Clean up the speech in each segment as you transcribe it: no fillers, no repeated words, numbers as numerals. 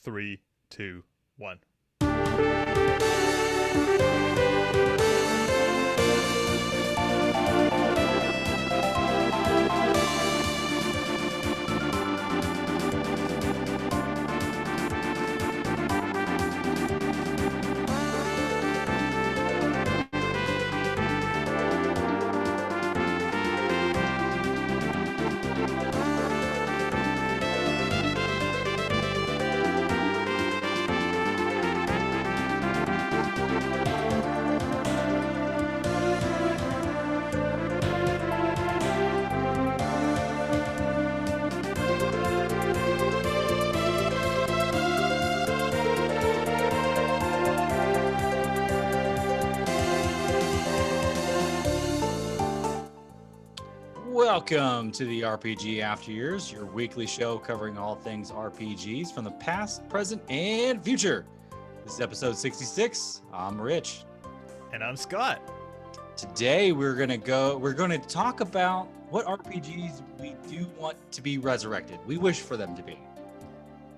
3, 2, 1. Welcome to the RPG After Years, your weekly show covering all things RPGs from the past, present, and future. This is episode 66. I'm Rich. And I'm Scott. Today we're going to talk about what RPGs we do want to be resurrected. We wish for them to be.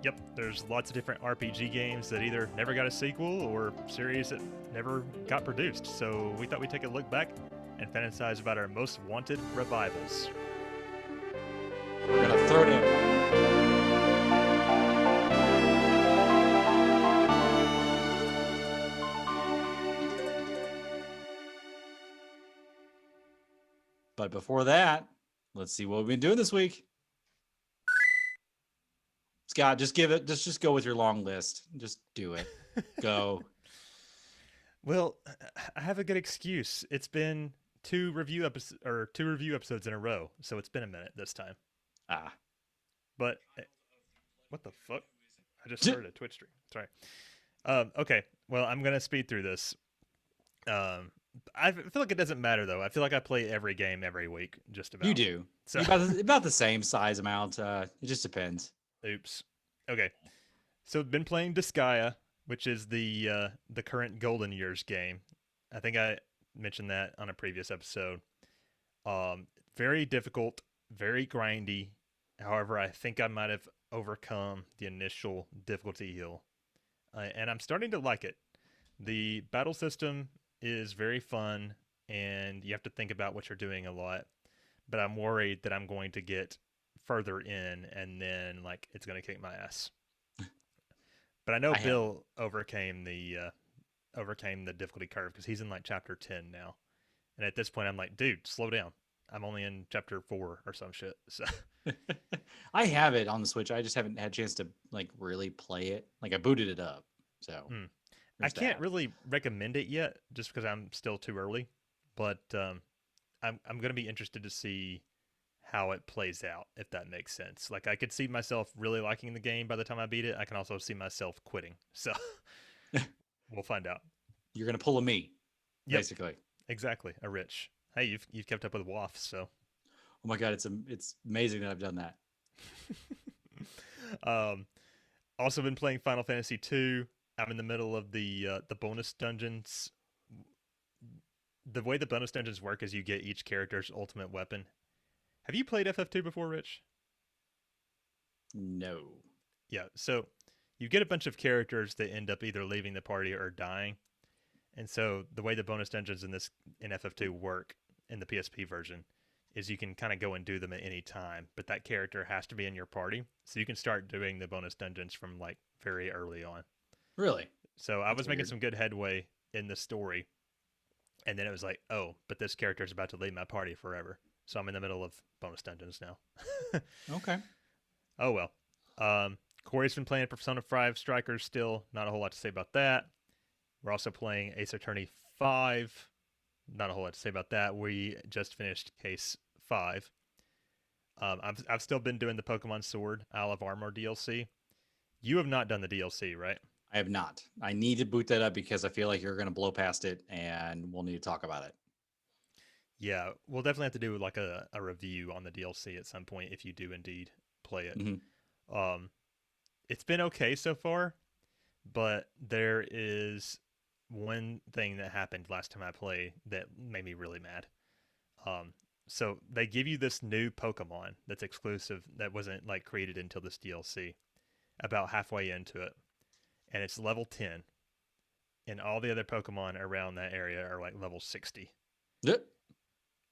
Yep, there's lots of different RPG games that either never got a sequel or series that never got produced. So we thought we'd take a look back and fantasize about our most wanted revivals. We're going to throw it in. But before that, let's see what we've been doing this week. Scott, just go with your long list. Just do it. Go. Well, I have a good excuse. It's been two review episodes in a row, so it's been a minute this time. But what the fuck? I just started a Twitch stream. Sorry. Okay. Well, I'm gonna speed through this. I feel like it doesn't matter though. I feel like I play every game every week, just about. You do. So about the same size amount. It just depends. Oops. Okay. So I've been playing Disgaea, which is the current Golden Years game. I think I mentioned that on a previous episode. Very difficult, very grindy. However, I think I might have overcome the initial difficulty hill. And I'm starting to like it. The battle system is very fun, and you have to think about what you're doing a lot. But I'm worried that I'm going to get further in, and then it's going to kick my ass. But I know Bill overcame the difficulty curve because he's in chapter 10 now. And at this point, I'm like, dude, slow down. I'm only in chapter 4 or some shit. So I have it on the Switch. I just haven't had a chance to really play it. I booted it up. So I can't really recommend it yet just because I'm still too early. But I'm going to be interested to see how it plays out, if that makes sense. I could see myself really liking the game by the time I beat it. I can also see myself quitting. So we'll find out. You're going to pull a me, basically. Exactly, a Rich. Hey, you've kept up with WOFF, so. Oh my god, it's amazing that I've done that. Also been playing Final Fantasy II. I'm in the middle of the bonus dungeons. The way the bonus dungeons work is you get each character's ultimate weapon. Have you played FF2 before, Rich? No. Yeah, so you get a bunch of characters that end up either leaving the party or dying. And so the way the bonus dungeons in FF2 work in the PSP version is you can kind of go and do them at any time, but that character has to be in your party. So you can start doing the bonus dungeons from very early on. Really? So I was making some good headway in the story. And then it was oh, but this character is about to leave my party forever. So I'm in the middle of bonus dungeons now. Okay. Oh, well. Corey's been playing Persona 5 Strikers still. Not a whole lot to say about that. We're also playing Ace Attorney 5. Not a whole lot to say about that. We just finished Case 5. I've still been doing the Pokemon Sword Isle of Armor DLC. You have not done the DLC, right? I have not. I need to boot that up because I feel like you're going to blow past it and we'll need to talk about it. Yeah, we'll definitely have to do a review on the DLC at some point if you do indeed play it. Mm-hmm. It's been okay so far, but there is one thing that happened last time I played that made me really mad. So they give you this new Pokemon that's exclusive that wasn't created until this DLC. about halfway into it, and it's level 10, and all the other Pokemon around that area are like level 60. Yep.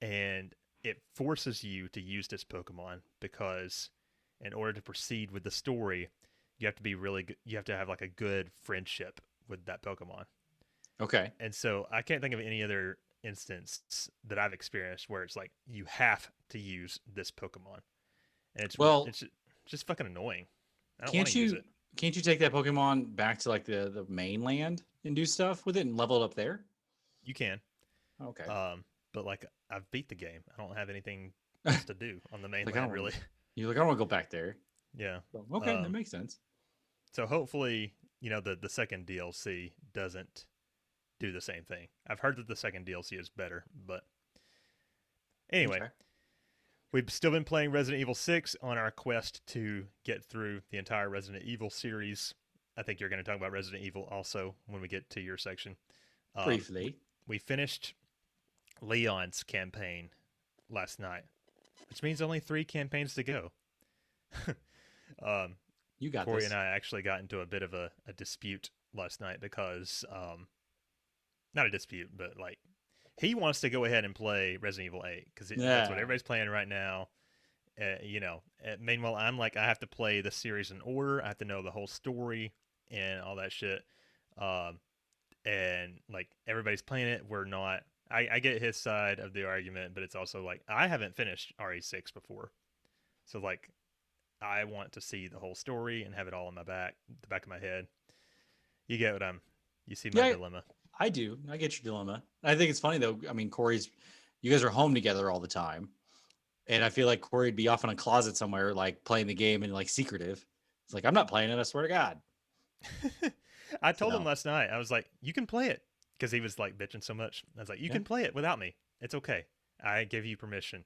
And it forces you to use this Pokemon because in order to proceed with the story, you have to be really good. You have to have like a good friendship with that Pokemon. Okay. And so I can't think of any other instance that I've experienced where it's like you have to use this Pokemon, and Well, it's just fucking annoying. I don't want can't to use you it. can't you take that Pokemon back to like the mainland and do stuff with it and level it up there? You can, Okay. but like I've beat the game. I don't have anything else to do on the Like I mainland, don't really. you're like I don't want to go back there. Yeah. So, okay, that makes sense. So hopefully, the second DLC doesn't do the same thing. I've heard that the second DLC is better, but anyway, Okay. we've still been playing Resident Evil 6 on our quest to get through the entire Resident Evil series. I think you're going to talk about Resident Evil also when we get to your section. Briefly. We finished Leon's campaign last night, which means only 3 campaigns to go. You got Corey this. and I actually got into a bit of a dispute last night because, not a dispute, but like he wants to go ahead and play Resident Evil 8 because that's what everybody's playing right now. Meanwhile, I'm like, I have to play the series in order. I have to know the whole story and all that shit. And like everybody's playing it. We're not. I get his side of the argument, but it's also like I haven't finished RE6 before. So like I want to see the whole story and have it all in the back of my head. You get what you see my dilemma. I do. I get your dilemma. I think it's funny though. I mean, you guys are home together all the time. And I feel like Corey'd be off in a closet somewhere, like playing the game and like secretive. It's like, I'm not playing it. I swear to God. I told him last night, I was like, you can play it. Because he was like bitching so much. I was like, you can play it without me. It's okay. I give you permission.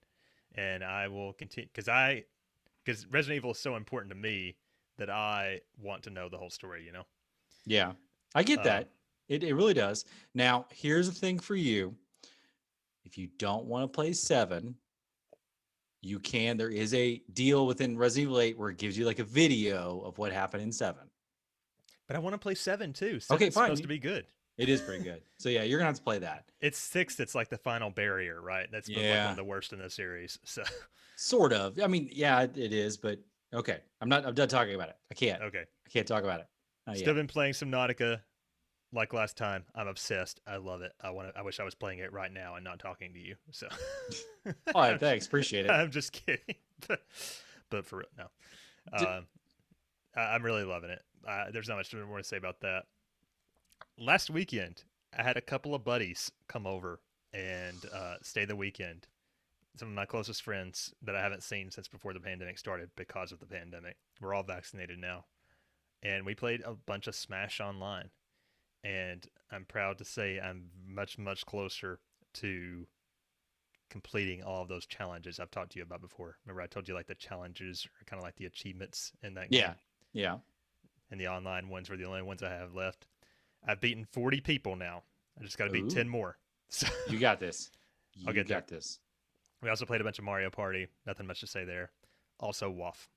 And I will continue. Because Resident Evil is so important to me that I want to know the whole story, Yeah, I get that. It really does. Now, here's the thing for you. If you don't want to play 7, you can. There is a deal within Resident Evil 8 where it gives you like a video of what happened in 7. But I want to play 7 too. 7's okay, fine. Supposed to be good. It is pretty good. So yeah, you're gonna have to play that. It's 6 that's like the final barrier, right? That's like one of the worst in the series. So sort of. I mean, yeah, it is, but okay. I'm done talking about it. I can't. Okay. I can't talk about it. Still been playing Subnautica like last time. I'm obsessed. I love it. I wish I was playing it right now and not talking to you. So oh, thanks. Appreciate it. I'm just kidding. but for real, no. I'm really loving it. There's not much more to say about that. Last weekend, I had a couple of buddies come over and stay the weekend. Some of my closest friends that I haven't seen since before the pandemic started because of the pandemic. We're all vaccinated now. And we played a bunch of Smash Online. And I'm proud to say I'm much, much closer to completing all of those challenges I've talked to you about before. Remember I told you like the challenges are kind of like the achievements in that game? Yeah. And the online ones were the only ones I have left. I've beaten 40 people now. I just got to beat 10 more. So you got this. I'll get this. We also played a bunch of Mario Party. Nothing much to say there. Also WOFF.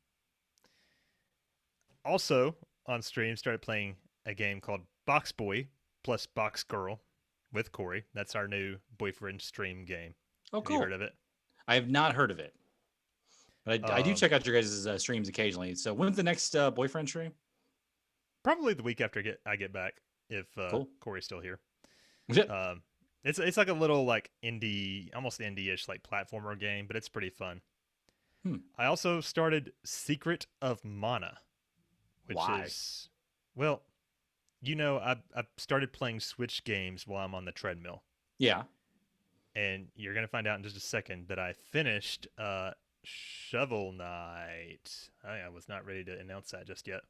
Also on stream started playing a game called Box Boy plus Box Girl with Corey. That's our new boyfriend stream game. Oh, cool. Have you heard of it? I have not heard of it. But I do check out your guys' streams occasionally. So when's the next boyfriend stream? Probably the week after I get back. If Corey's still here. It's like a little like indie, almost indie-ish like platformer game, but it's pretty fun. I also started Secret of Mana, which is, well, I started playing Switch games while I'm on the treadmill. Yeah. And you're gonna find out in just a second that I finished Shovel Knight. I was not ready to announce that just yet.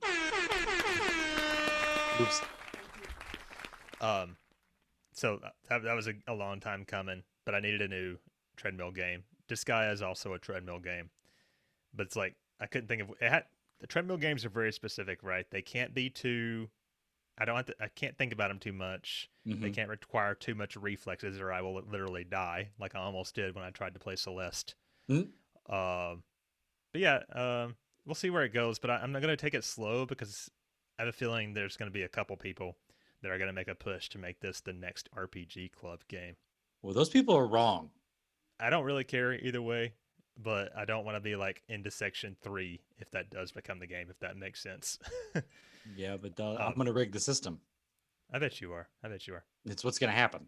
Oops. So that was a long time coming, but I needed a new treadmill game. Disgaea is also a treadmill game, but it's like I couldn't think of it. The treadmill games are very specific, right? They can't be too. I can't think about them too much. Mm-hmm. They can't require too much reflexes, or I will literally die, like I almost did when I tried to play Celeste. Mm-hmm. But yeah, we'll see where it goes, but I'm not gonna take it slow because I have a feeling there's gonna be a couple people that are gonna make a push to make this the next RPG Club game. Well, those people are wrong. I don't really care either way, but I don't want to be like into section 3 if that does become the game, if that makes sense. Yeah, but I'm gonna rig the system. I bet you are. I bet you are. It's what's gonna happen.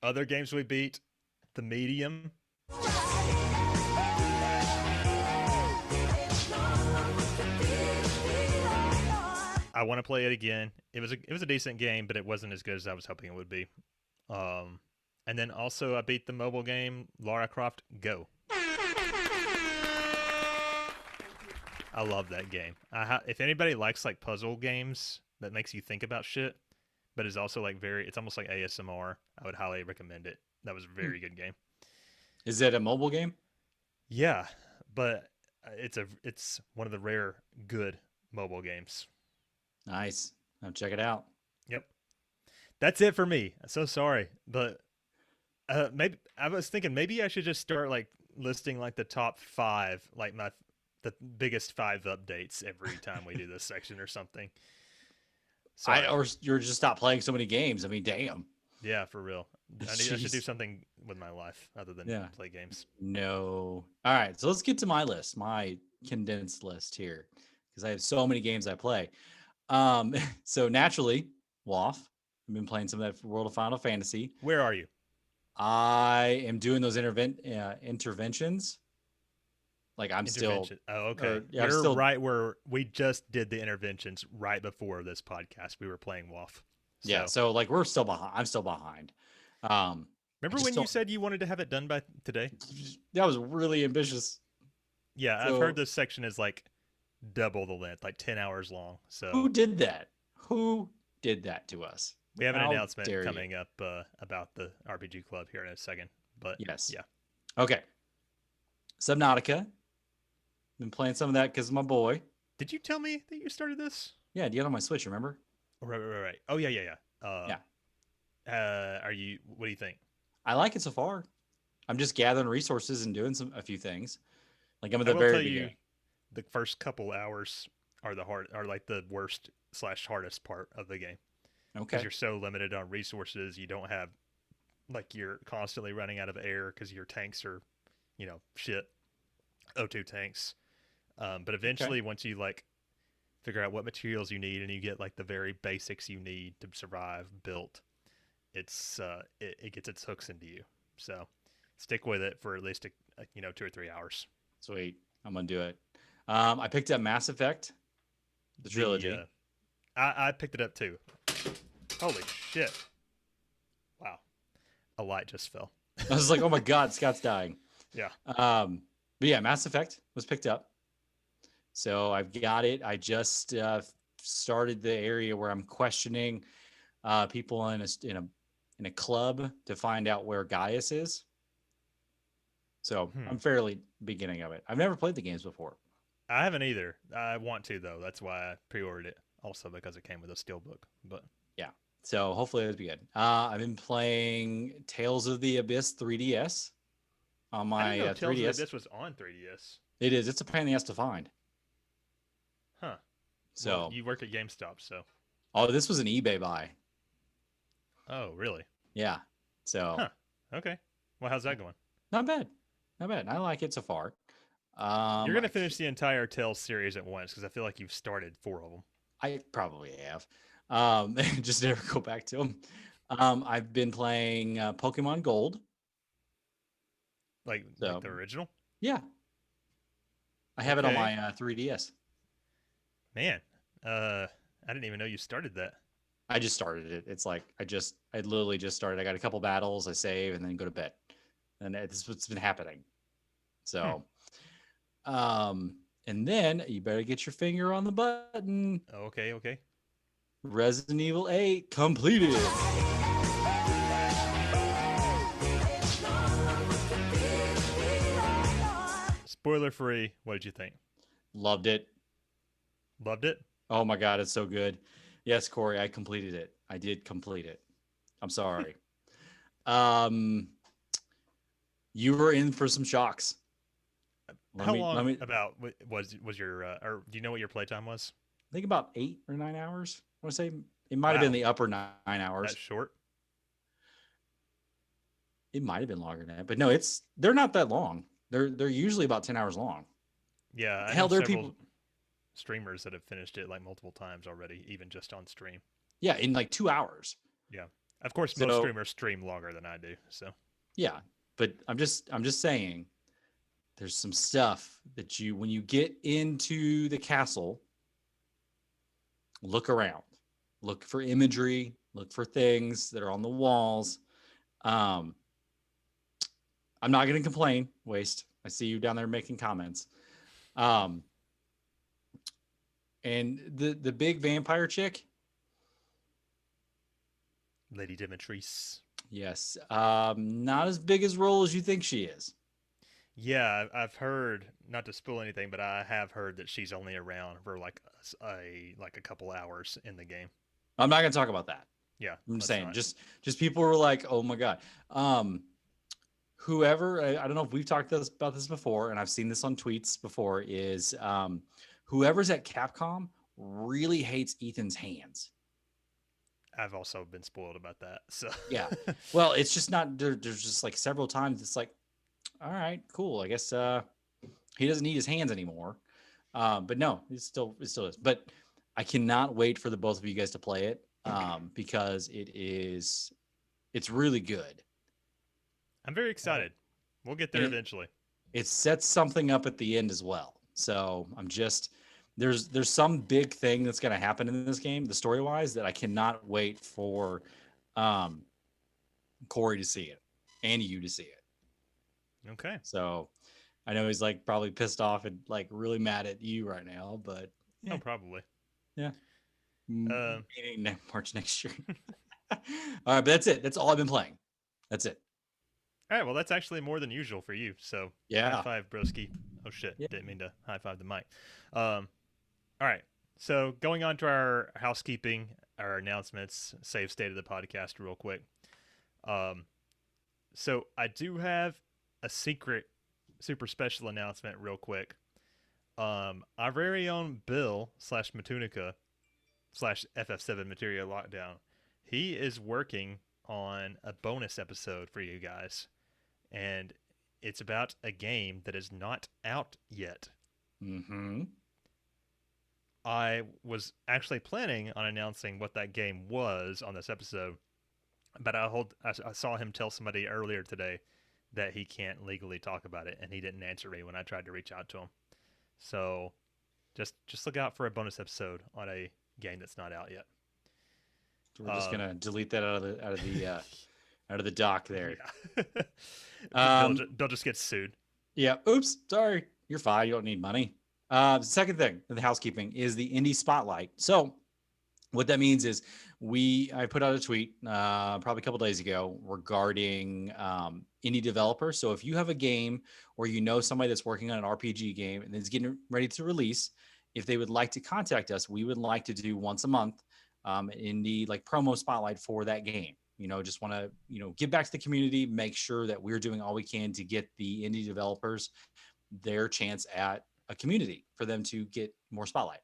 Other games we beat, The Medium. I want to play it again. It was a decent game, but it wasn't as good as I was hoping it would be. And then also I beat the mobile game Lara Croft Go. I love that game. If anybody likes like puzzle games that makes you think about shit, but is also like it's almost like ASMR, I would highly recommend it. That was a very good game. Is it a mobile game? Yeah, but it's one of the rare good mobile games. Nice. I'll check it out. Yep. That's it for me. I'm so sorry, but maybe I was thinking maybe I should just start like listing like the top 5, like the biggest 5 updates every time we do this section or something. Or you're just not playing so many games. I mean, damn. Yeah, for real. I should do something with my life other than play games. No. All right, so let's get to my list, my condensed list here, because I have so many games I play. So naturally, WOFF. I've been playing some of that World of Final Fantasy. Where are you? I am doing those interventions. Like I'm still. Oh, okay. Yeah, you're right where we just did the interventions right before this podcast. We were playing WOFF. Yeah, so like we're still behind. I'm still behind. Remember when you said you wanted to have it done by today? That was really ambitious. Yeah, I've heard this section is like double the length, like 10 hours long. So who did that? Who did that to us? We have an announcement coming up about the RPG Club here in a second. But yes, yeah. Okay. Subnautica. Been playing some of that because of my boy. Did you tell me that you started this? Yeah, you had on my Switch, remember? Right. Oh yeah. Yeah. What do you think? I like it so far. I'm just gathering resources and doing a few things. Like I'm at the very beginning. The first couple hours are like the worst / hardest part of the game. Okay. Because you're so limited on resources, you don't have you're constantly running out of air because your tanks are, shit, O2 tanks. But eventually, once you figure out what materials you need and you get the very basics you need to survive built, it gets its hooks into you. So stick with it for at least 2 or 3 hours. Sweet, I'm gonna do it. I picked up Mass Effect, the trilogy. I picked it up too. Holy shit! Wow, a light just fell. I was like, oh my god, Scott's dying. Yeah. But yeah, Mass Effect was picked up. So I've got it. I just started the area where I'm questioning people in a club to find out where Gaius is. So I'm fairly beginning of it. I've never played the games before. I haven't either. I want to though. That's why I pre-ordered it. Also because it came with a steelbook. But yeah. So hopefully it'll be good. I've been playing Tales of the Abyss 3DS on my 3DS. Tales of the Abyss was on 3DS. It is. It's a pain in the ass to find. Huh. So well, you work at GameStop, so. Oh, this was an eBay buy. Oh, really? Yeah. So. Huh. Okay. Well, how's that going? Not bad. Not bad. I like it so far. You're gonna finish the entire Tales series at once because I feel like you've started 4 of them. I probably have. Just never go back to them. I've been playing Pokemon Gold. Like the original? Yeah. I have it on my 3DS. Man, I didn't even know you started that. I just started it. It's like I literally just started. I got a couple battles, I save, and then go to bed. And that's what's been happening. So, and then you better get your finger on the button. Okay. Resident Evil 8 completed. Spoiler free. What did you think? Loved it. Loved it? Oh my God, it's so good. Yes, Corey, I completed it. I did complete it. I'm sorry. You were in for some shocks. Let How me long let me about was your or do you know what your playtime was? think about 8 or 9 hours. I want to say it might have been Wow, the upper 9 hours. that's short. It might have been longer than that, but no, they're not that long. They're usually about 10 hours long. Yeah, I know Hell, there are several people. streamers that have finished it like multiple times already, even just on stream. Yeah, in like 2 hours. Yeah, of course, most So streamers stream longer than I do. So yeah, but I'm just saying there's some stuff that you when you get into the castle, look around, look for imagery, look for things that are on the walls. Um, I'm not going to complain. Waste. I see you down there making comments. Um, and the big vampire chick, Lady Dimitris. yes, not as big as role as you think she is. Yeah, I've heard, not to spoil anything, but I have heard that she's only around for like a couple hours in the game. I'm not going to talk about that. Yeah, I'm let's saying not. just people were like, oh my god. Whoever I don't know if we've talked about this before, and I've seen this on tweets before, is whoever's at Capcom really hates Ethan's hands. I've also been spoiled about that. So Yeah. Well, it's just not there's just like several times it's like, all right, cool. I guess he doesn't need his hands anymore. But no, it still is. But I cannot wait for the both of you guys to play it because it's really good. I'm very excited. We'll get there eventually. It sets something up at the end as well. So I'm just there's some big thing that's going to happen in this game, the story wise, that I cannot wait for Corey to see it and you to see it. Okay. So I know he's like probably pissed off and like really mad at you right now, but Oh, probably. yeah. Meaning March next year. All right, but that's it. That's all I've been playing. That's it. All right. Well, that's actually more than usual for you. So high Yeah. five, broski. Oh shit! Yeah. Didn't mean to high five the mic. All right. So going on to our housekeeping, our announcements, save state of the podcast, real quick. So I do have a secret, super special announcement, real quick. Our very own Bill slash Matunica slash FF7 Material Lockdown. He is working on a bonus episode for you guys, and it's about a game that is not out yet. Mm-hmm. I was actually planning on announcing what that game was on this episode, but I saw him tell somebody earlier today that he can't legally talk about it, and he didn't answer me when I tried to reach out to him. So just look out for a bonus episode on a game that's not out yet. So we're just gonna delete that out of the dock there. Yeah. Bill just gets sued. Yeah. Oops. Sorry. You're fine. You don't need money. Second thing, the housekeeping is the indie spotlight. So what that means is I put out a tweet probably a couple days ago regarding indie developers. So if you have a game or you know somebody that's working on an RPG game and is getting ready to release, if they would like to contact us, we would like to do once a month indie like promo spotlight for that game. Just want to give back to the community, make sure that we're doing all we can to get the indie developers their chance at a community for them to get more spotlight.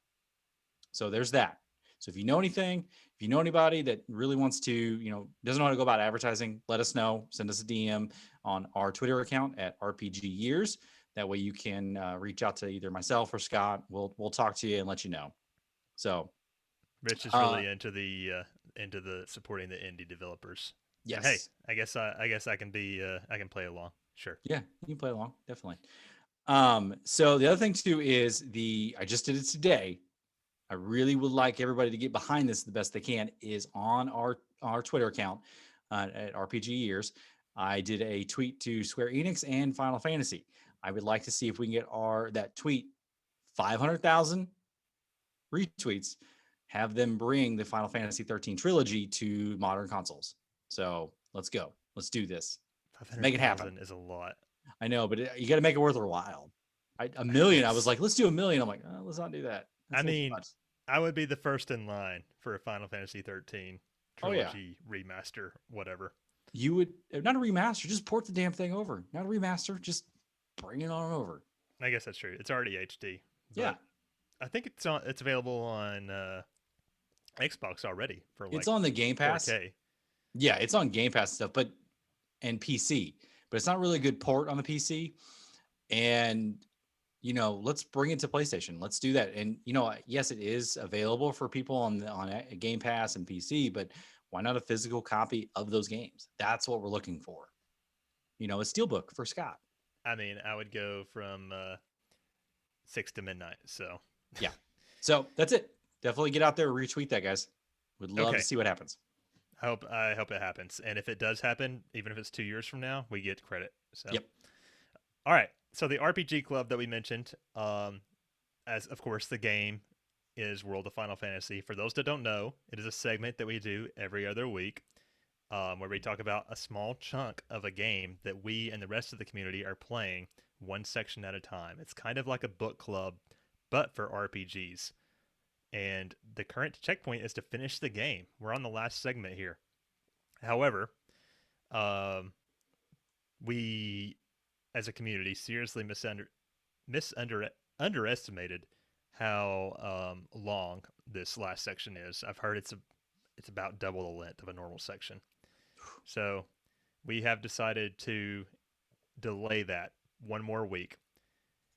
So there's that. So if you know anything, if you know anybody that really wants to, doesn't know how to go about advertising, let us know. Send us a DM on our Twitter account at RPG Years. That way you can reach out to either myself or Scott. We'll talk to you and let you know. So Rich is really into the supporting the indie developers. Yes. And hey, I guess I can I can play along. Sure. Yeah, you can play along, definitely. So the other thing too is I just did it today. I really would like everybody to get behind this the best they can, is on our Twitter account at RPG Years. I did a tweet to Square Enix and Final Fantasy. I would like to see if we can get that tweet 500,000 retweets, have them bring the Final Fantasy 13 trilogy to modern consoles. So let's go. Let's do this. Make it happen. Is a lot. I know, but you got to make it worth their while. A million. I was like, let's do 1 million. I'm like, let's not do that. I mean, I would be the first in line for a Final Fantasy 13 trilogy remaster, whatever. You would not a remaster, just port the damn thing over. Not a remaster, just bring it on over. I guess that's true. It's already HD. Yeah, But I think it's available on Xbox already for like it's on the Game Pass. 4K. Yeah, it's on Game Pass stuff, but and PC, but it's not really a good port on the PC. And let's bring it to PlayStation. Let's do that. And yes, it is available for people on a Game Pass and PC, but why not a physical copy of those games? That's what we're looking for. A steelbook for Scott. I mean, I would go from 6 to midnight. So Yeah. So that's it. Definitely get out there and retweet that, guys. Would love to see what happens. I hope it happens. And if it does happen, even if it's 2 years from now, we get credit. So Yep. All right. So the RPG club that we mentioned, as of course the game is World of Final Fantasy. For those that don't know, it is a segment that we do every other week, where we talk about a small chunk of a game that we and the rest of the community are playing one section at a time. It's kind of like a book club, but for RPGs. And the current checkpoint is to finish the game. We're on the last segment here. However, we as a community seriously underestimated how long this last section is. I've heard it's about double the length of a normal section. So we have decided to delay that one more week,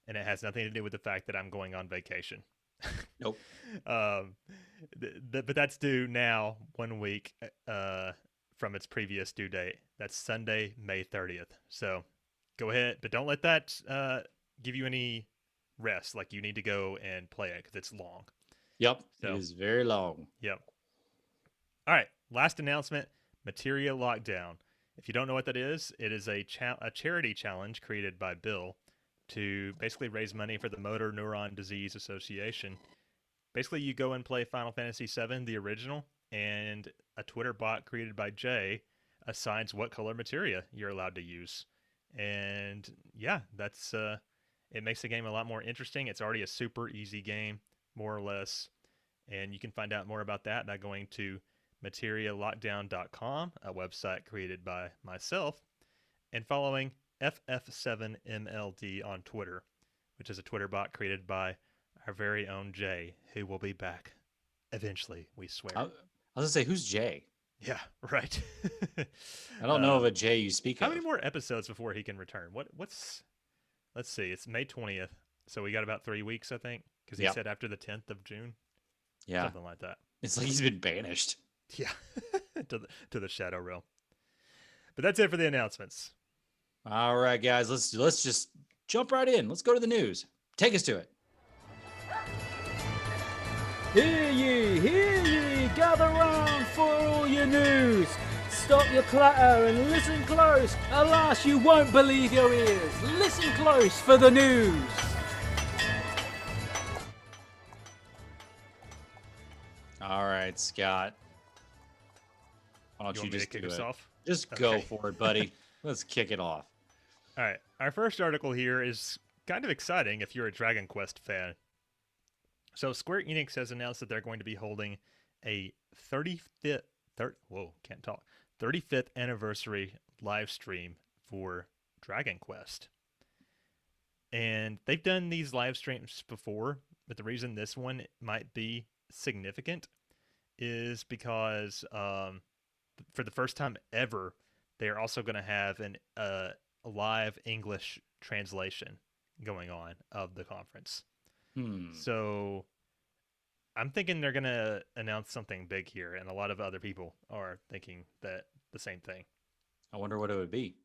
and it has nothing to do with the fact that I'm going on vacation. Nope. But that's due now 1 week from its previous due date. That's Sunday, May 30th. So go ahead, but don't let that give you any rest. Like, you need to go and play it because it's long. Yep. So, it is very long. Yep. All right. Last announcement, Materia Lockdown. If you don't know what that is, it is a charity challenge created by Bill to basically raise money for the Motor Neuron Disease Association. Basically, you go and play Final Fantasy VII, the original, and a Twitter bot created by Jay assigns what color materia you're allowed to use. And yeah, that's it makes the game a lot more interesting. It's already a super easy game, more or less. And you can find out more about that by going to materialockdown.com, a website created by myself, and following FF7MLD on Twitter, which is a Twitter bot created by our very own Jay, who will be back eventually, we swear. I was going to say, who's Jay? Yeah, right. I don't know of a Jay you speak how of. How many more episodes before he can return? What's let's see, it's May 20th, so we got about 3 weeks, I think, because he said after the 10th of June. Yeah. Something like that. It's like he's been banished. Yeah, to the Shadow Realm. But that's it for the announcements. All right, guys, let's just jump right in. Let's go to the news. Take us to it. Hear ye, gather round for all your news. Stop your clatter and listen close. Alas, you won't believe your ears. Listen close for the news. All right, Scott. Why don't you just kick do us it? off? Just go for it, buddy. Let's kick it off. All right. Our first article here is kind of exciting if you're a Dragon Quest fan. So Square Enix has announced that they're going to be holding a 35th anniversary live stream for Dragon Quest. And they've done these live streams before, but the reason this one might be significant is because for the first time ever, they're also going to have a live English translation going on of the conference. So I'm thinking they're going to announce something big here, and a lot of other people are thinking that the same thing. I wonder what it would be.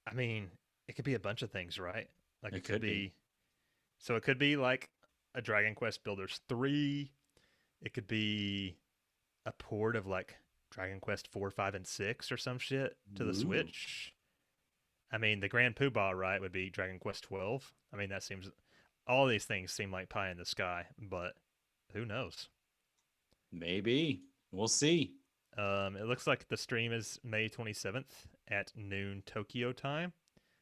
I mean, it could be a bunch of things, right? Like it could be. So it could be like a Dragon Quest Builders 3. It could be a port of like Dragon Quest 4, 5, and 6 or some shit to the Switch. I mean, the Grand Poobah, right, would be Dragon Quest 12. I mean, that seems... all these things seem like pie in the sky, but who knows? Maybe. We'll see. It looks like the stream is May 27th at noon Tokyo time,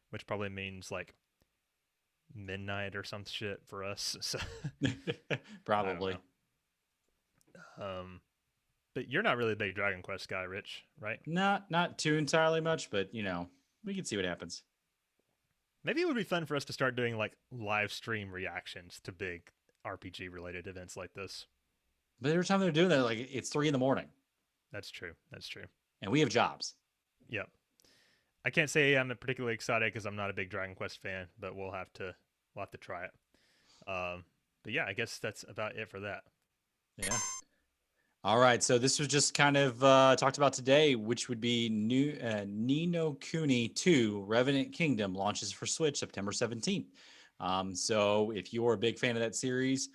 which probably means like midnight or some shit for us. So probably. But you're not really a big Dragon Quest guy, Rich, right? Not too entirely much, but we can see what happens. Maybe it would be fun for us to start doing like live stream reactions to big RPG related events like this. But every time they're doing that, like it's 3 a.m. That's true. That's true. and we have jobs. Yep. I can't say I'm particularly excited because I'm not a big Dragon Quest fan, but we'll have to try it. But yeah, I guess that's about it for that. Yeah. All right. So this was just kind of talked about today, which would be new Nino Kuni 2 Revenant Kingdom launches for Switch September 17th. So if you're a big fan of that series,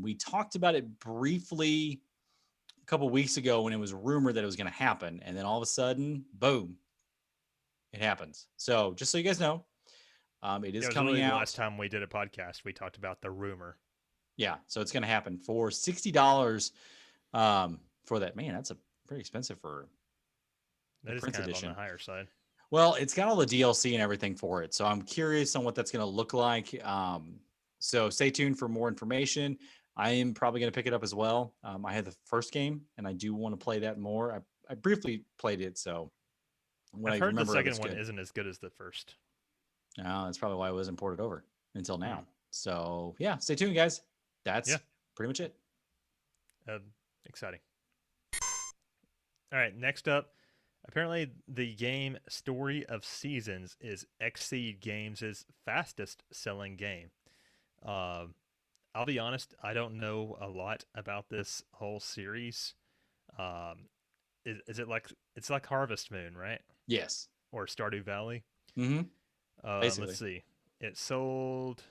we talked about it briefly a couple weeks ago when it was rumored that it was going to happen. And then all of a sudden, boom, it happens. So just so you guys know, it is coming out. The last time we did a podcast, we talked about the rumor. Yeah. So it's going to happen for $60 for that. Man, that's a pretty expensive for that is Prince kind edition. Of on the higher side. Well, it's got all the DLC and everything for it. So I'm curious on what that's going to look like. So stay tuned for more information. I am probably going to pick it up as well. I had the first game and I do want to play that more. I briefly played it. So I've heard the second one isn't as good as the first. No, that's probably why it wasn't ported over until now. So yeah, stay tuned, guys. That's pretty much it. Exciting. All right, next up, apparently the game Story of Seasons is Xseed Games' fastest selling game. I'll be honest, I don't know a lot about this whole series. Is it like it's like Harvest Moon, right? Yes. Or Stardew Valley? Mm-hmm. Let's see. It sold.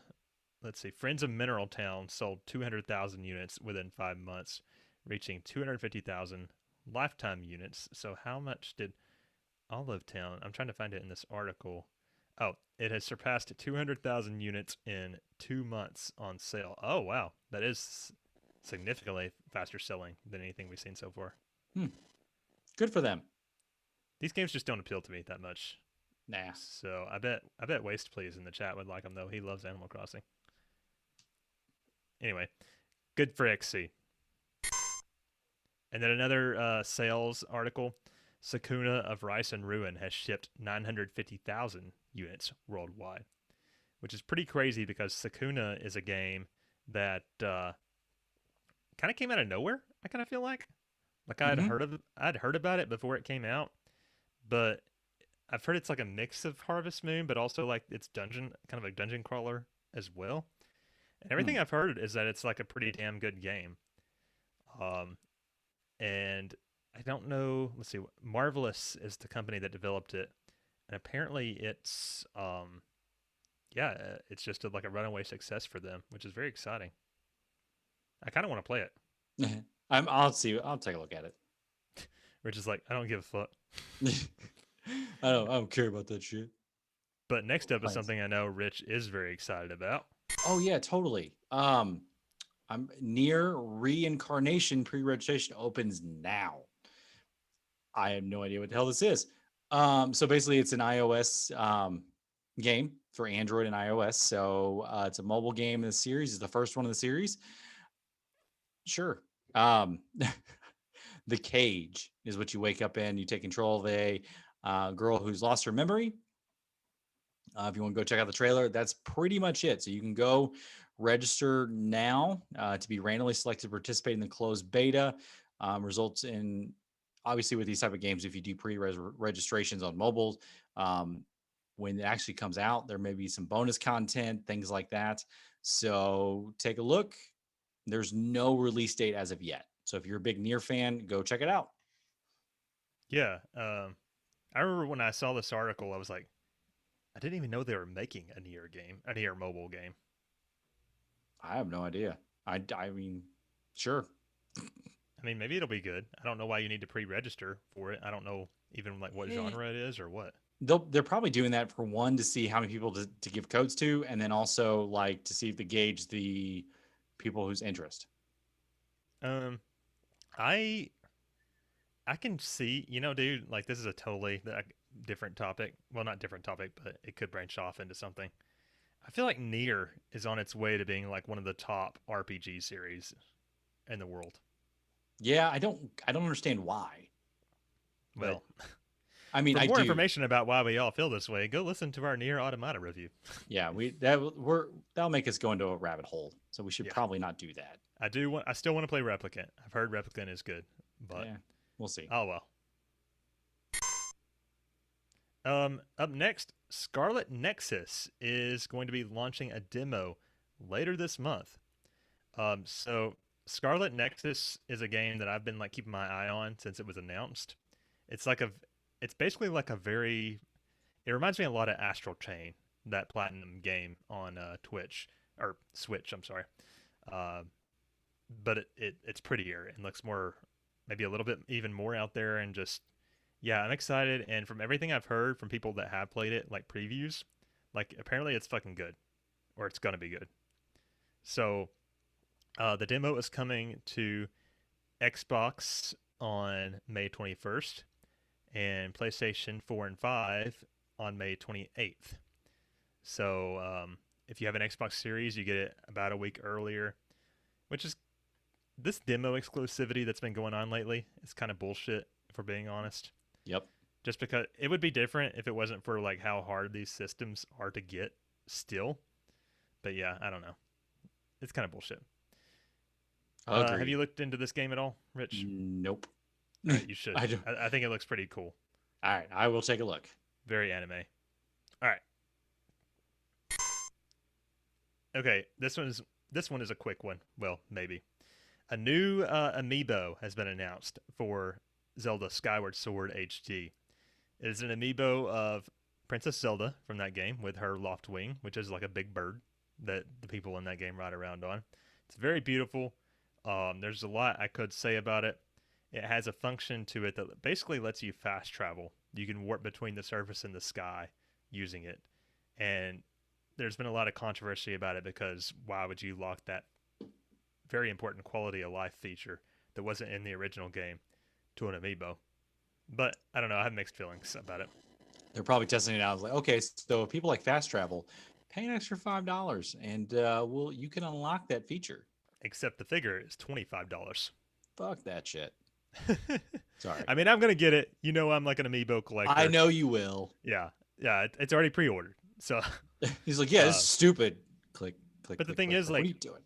Let's see. Friends of Mineral Town sold 200,000 units within 5 months, reaching 250,000 lifetime units. So how much did Olive Town? I'm trying to find it in this article. Oh, it has surpassed 200,000 units in 2 months on sale. Oh, wow. That is significantly faster selling than anything we've seen so far. Good for them. These games just don't appeal to me that much. Nah. So I bet Waste Please in the chat would like him, though. He loves Animal Crossing. Anyway, good for XC. And then another sales article. Sucuna of Rice and Ruin has shipped 950,000 units worldwide, which is pretty crazy because Sucuna is a game that kind of came out of nowhere. I kind of feel like I'd heard about it before it came out, but I've heard it's like a mix of Harvest Moon, but also like it's kind of a dungeon crawler as well. And everything I've heard is that it's like a pretty damn good game. And I don't know. Let's see. Marvelous is the company that developed it, and apparently it's it's just like a runaway success for them, which is very exciting. I kind of want to play it. I'll see. I'll take a look at it. Rich is like, I don't give a fuck. I don't care about that shit. But next up is something I know Rich is very excited about. Oh yeah, totally. I'm near Reincarnation pre-registration opens now. I have no idea what the hell this is. So basically it's an iOS game for Android and iOS. So it's a mobile game in the series. It's the first one in the series. Sure. The Cage is what you wake up in. You take control of a girl who's lost her memory. If you want to go check out the trailer, that's pretty much it. So you can go register now to be randomly selected to participate in the closed beta. Results in, obviously with these type of games, if you do pre-registrations on mobile, when it actually comes out, there may be some bonus content, things like that. So take a look. There's no release date as of yet. So if you're a big Nier fan, go check it out. Yeah. I remember when I saw this article, I was like, I didn't even know they were making a Nier mobile game. I have no idea. I mean, sure. I mean, maybe it'll be good. I don't know why you need to pre-register for it. I don't know even like what genre it is or what. They're probably doing that for one, to see how many people to give codes to, and then also like to see if they gauge the people whose interest. I can see, dude, like this is a totally different topic. Well, not different topic, but it could branch off into something. I feel like Nier is on its way to being like one of the top RPG series in the world. Yeah, I don't understand why. Well, I mean, For I more do. information about why we all feel this way, go listen to our Nier Automata review. Yeah, that'll make us go into a rabbit hole. So we should Yeah. probably not do that. I still want to play Replicant. I've heard Replicant is good, but Yeah, we'll see. oh well. Up next, Scarlet Nexus is going to be launching a demo later this month. So Scarlet Nexus is a game that I've been like keeping my eye on since it was announced. It's basically like it reminds me a lot of Astral Chain, that Platinum game on Twitch or Switch. I'm sorry, but it's prettier and looks more, maybe a little bit even more out there, and just yeah, I'm excited. And from everything I've heard from people that have played it, like previews, like apparently it's fucking good, or it's gonna be good. So the demo is coming to Xbox on May 21st and PlayStation 4 and 5 on May 28th. So if you have an Xbox Series, you get it about a week earlier, which is this demo exclusivity that's been going on lately. It's kind of bullshit, if we're being honest. Yep. Just because it would be different if it wasn't for like how hard these systems are to get still. But yeah, I don't know. It's kind of bullshit. Have you looked into this game at all, Rich? Nope. All right, you should. I don't. I think it looks pretty cool. All right, I will take a look. Very anime. All right. Okay, this one is a quick one. Well, maybe. A new amiibo has been announced for Zelda Skyward Sword HD. It is an amiibo of Princess Zelda from that game with her loft wing, which is like a big bird that the people in that game ride around on. It's very beautiful. There's a lot I could say about it. It has a function to it that basically lets you fast travel. You can warp between the surface and the sky using it. And there's been a lot of controversy about it because why would you lock that very important quality of life feature that wasn't in the original game to an amiibo? But I don't know. I have mixed feelings about it. They're probably testing it out. I was like, okay, so if people like fast travel, pay an extra $5, and you can unlock that feature. Except the figure is $25. Fuck that shit. Sorry. I mean, I'm gonna get it. You know, I'm like an amiibo collector. I know you will. Yeah, it's already pre-ordered. So he's like, yeah, this is stupid. Click. But the click, thing click, is, click. like, what are you doing?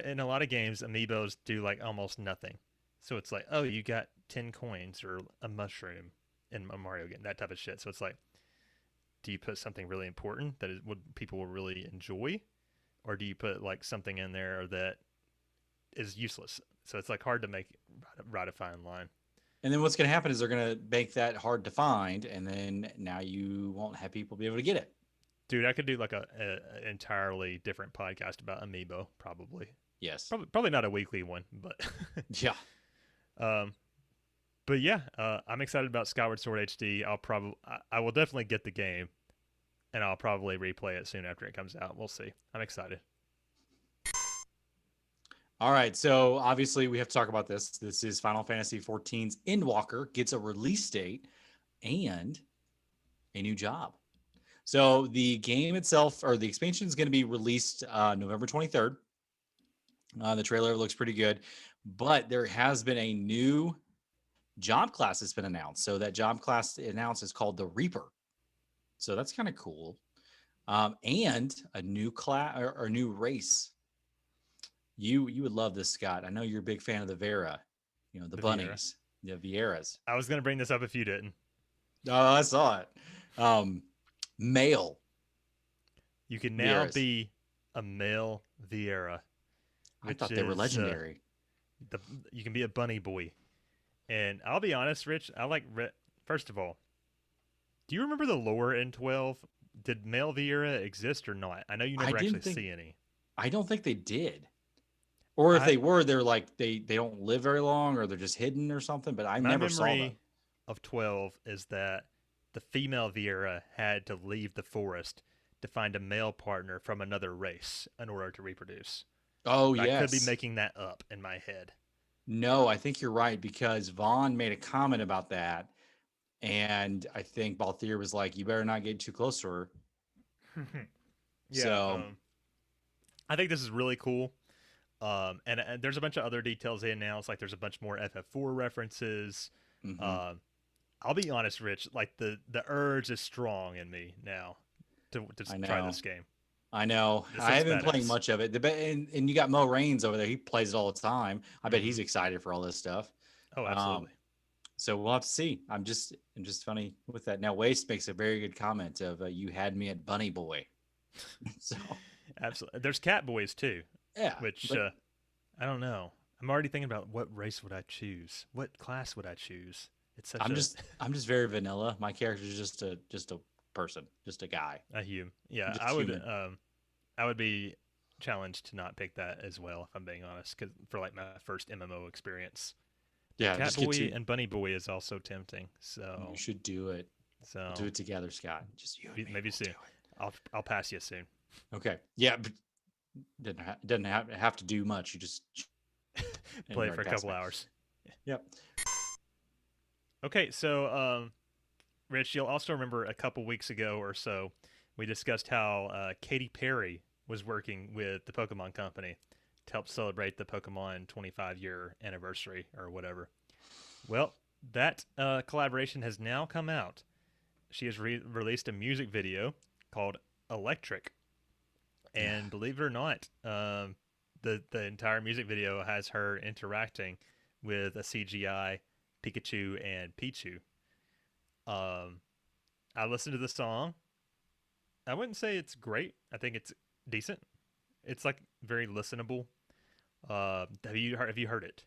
in a lot of games, amiibos do like almost nothing. So it's like, oh, you got 10 coins or a mushroom in a Mario game, that type of shit. So it's like, do you put something really important that is what people will really enjoy, or do you put like something in there that is useless? So it's like hard to make right a fine line. And then what's going to happen is they're going to make that hard to find, and then now you won't have people be able to get it. Dude, I could do like a entirely different podcast about amiibo, probably. Yes. Probably not a weekly one, but yeah. But yeah, I'm excited about Skyward Sword HD. I will definitely get the game, and I'll probably replay it soon after it comes out. We'll see. I'm excited. All right, so obviously we have to talk about this. This is Final Fantasy XIV's Endwalker gets a release date and a new job. So the game itself, or the expansion, is going to be released November 23rd. The trailer looks pretty good, but there has been a new job class that's been announced. So that job class announced is called the Reaper. So that's kind of cool. And a new class or a new race. You would love this, Scott. I know you're a big fan of the Vera, the bunnies, the Vieras. I was gonna bring this up if you didn't. Oh, I saw it. Male. You can now Vieras. be a male Viera. I thought they were legendary. You can be a bunny boy, and I'll be honest, Rich. I like. First of all, do you remember the lore in 12? Did male Viera exist or not? I know you never actually see any. I don't think they did. Or if they were, they're like they don't live very long, or they're just hidden or something. But I never saw them. My memory of 12 is that the female Viera had to leave the forest to find a male partner from another race in order to reproduce. Oh, but yes. I could be making that up in my head. No, I think you're right, because Vaughn made a comment about that, and I think Balthier was like, "You better not get too close to her." Yeah, so I think this is really cool. And there's a bunch of other details they announced, like there's a bunch more FF4 references. Mm-hmm. I'll be honest, Rich. Like the urge is strong in me now to I try know. this game. I know. This I looks haven't been playing badass. much of it. And you got Mo Raines over there. He plays it all the time. I bet Hmm. he's excited for all this stuff. Oh, Um, absolutely. so we'll have to see. I'm just funny with that. Now, Waste makes a very good comment of you had me at Bunny Boy. So Absolutely. There's Cat Boys too, yeah, which but I don't know. I'm already thinking about what race would I choose? What class would I choose? It's such I'm just very vanilla. My character is just a person, just a guy, a hum. Yeah, just human. I would be challenged to not pick that as well if I'm being honest, cause for like my first MMO experience. But Yeah, Cat just get Boy to. and Bunny Boy is also tempting. You So should do it. We'll do so it together, Scott. Just you and me. maybe We'll do soon. I'll pass you soon. it. Okay. Yeah, but doesn't have to do much. You just Play it right for a past couple me. hours. Yep. Okay, so Rich, you'll also remember a couple weeks ago or so, we discussed how Katy Perry was working with the Pokemon Company to help celebrate the Pokemon 25-year anniversary or whatever. Well, that collaboration has now come out. She has released a music video called Electric, and believe it or not, the entire music video has her interacting with a CGI Pikachu and Pichu. Um, I listened to the song. I wouldn't say it's great. I think it's decent. It's like very listenable. Have you heard it?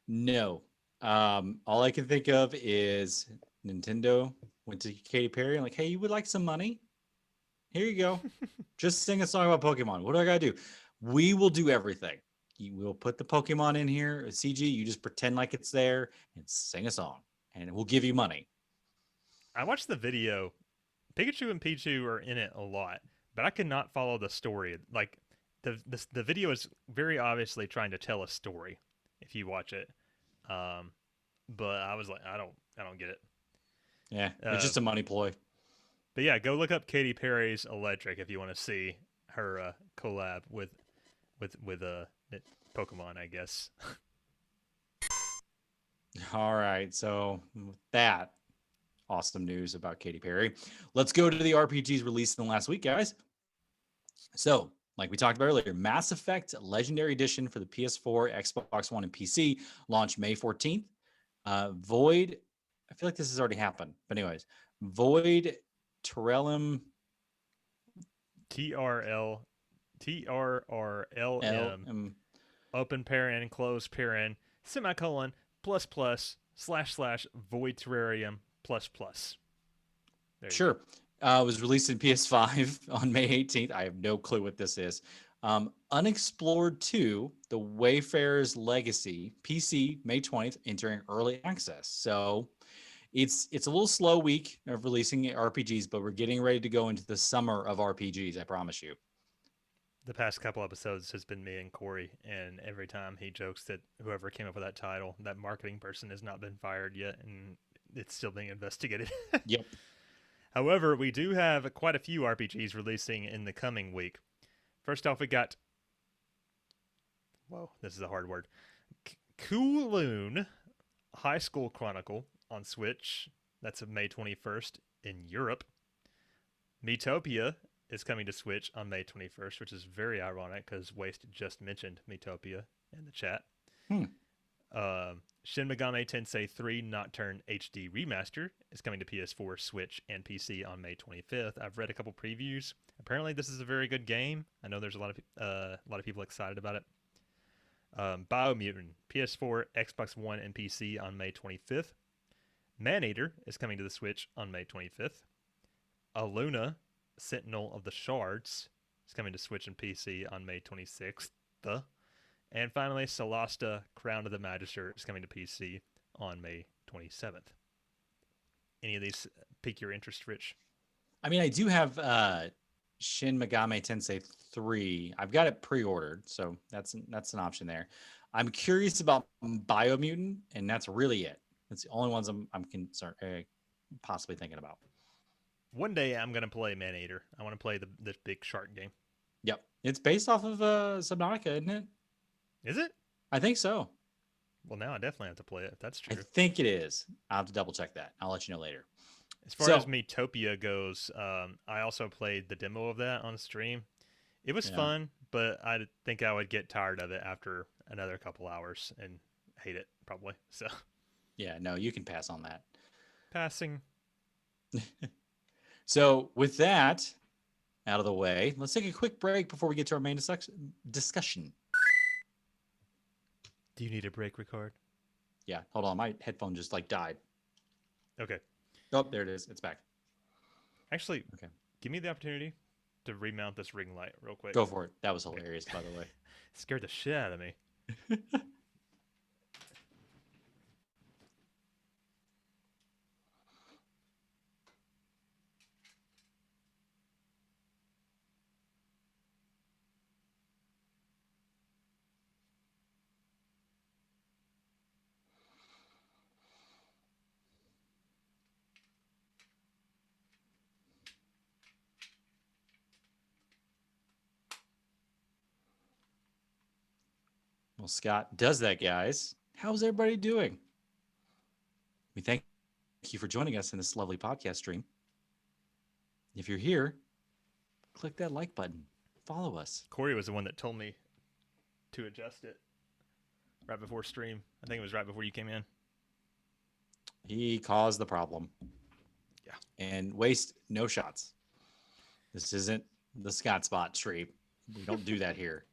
No. All I can think of is Nintendo went to Katy Perry and like, hey, you would like some money? Here you go. Just sing a song about Pokemon. What do I gotta do? We will do everything. You will put the Pokemon in here, a CG. You just pretend like it's there and sing a song, and we'll give you money. I watched the video. Pikachu and Pichu are in it a lot, but I could not follow the story. Like the video is very obviously trying to tell a story if you watch it. Um, but I was like, I don't get it. Yeah, it's Uh, just a money ploy. but yeah, go look up Katy Perry's Electric if you want to see her collab with Pokemon, I guess. All right. So with that awesome news about Katy Perry, let's go to the RPGs released in the last week, guys. So, like we talked about earlier, Mass Effect Legendary Edition for the PS4, Xbox One, and PC launched May 14th. Void, I feel like this has already happened, but anyways, Void Terrellum TRL L TRRLM open paren close paren semicolon plus plus slash slash void terrarium plus plus. There you go. Sure. Was released in PS5 on May 18th. I have no clue what this is. Unexplored 2, The Wayfarer's Legacy, PC, May 20th, entering early access. So it's a little slow week of releasing RPGs, but we're getting ready to go into the summer of RPGs, I promise you. The past couple episodes has been me and Corey, and every time he jokes that whoever came up with that title, that marketing person has not been fired yet, and it's still being investigated. Yep. However, we do have quite a few RPGs releasing in the coming week. First off, we got. Whoa, this is a hard word. Kowloon High School Chronicle on Switch. That's May 21st in Europe. Metopia is coming to Switch on May 21st, which is very ironic because Waste just mentioned Metopia in the chat. Shin Megami Tensei 3 Nocturne HD Remaster is coming to PS4, Switch, and PC on May 25th. I've read a couple previews. Apparently, this is a very good game. I know there's a lot of people excited about it. Biomutant PS4, Xbox One, and PC on May 25th. Maneater is coming to the Switch on May 25th. Aluna Sentinel of the Shards is coming to Switch and PC on May 26th. And finally, Solasta Crown of the Magister is coming to PC on May 27th. Any of these pique your interest, Rich? I mean, I do have Shin Megami Tensei 3. I've got it pre-ordered, so that's an option there. I'm curious about Biomutant, and that's really it. That's the only ones I'm concerned, possibly thinking about. One day I'm going to play Maneater. I want to play this big shark game. Yep. It's based off of Subnautica, isn't it? Is it? I think so. Well, now I definitely have to play it. If that's I true. think it is. I'll have to double check that. I'll let you know later. As far as Miitopia goes, I also played the demo of that on stream. It was fun, but I think I would get tired of it after another couple hours and hate it probably. So yeah, no, you can pass on that. Passing. So with that out of the way, let's take a quick break before we get to our main discussion. Do you need a break, Ricard? Yeah, hold on. My headphone just like died. Okay. Oh, there it is. It's back. Actually, Okay. Give me the opportunity to remount this ring light real quick. Go for it. That was hilarious, by the way. Scared the shit out of me. Well, Scott does that, guys. How's everybody doing? We thank you for joining us in this lovely podcast stream. If you're here, click that like button. Follow us. Corey was the one that told me to adjust it right before stream. I think it was right before you came in. He caused the problem. Yeah. And waste no shots. This isn't the Scott Spot stream. We don't do that here.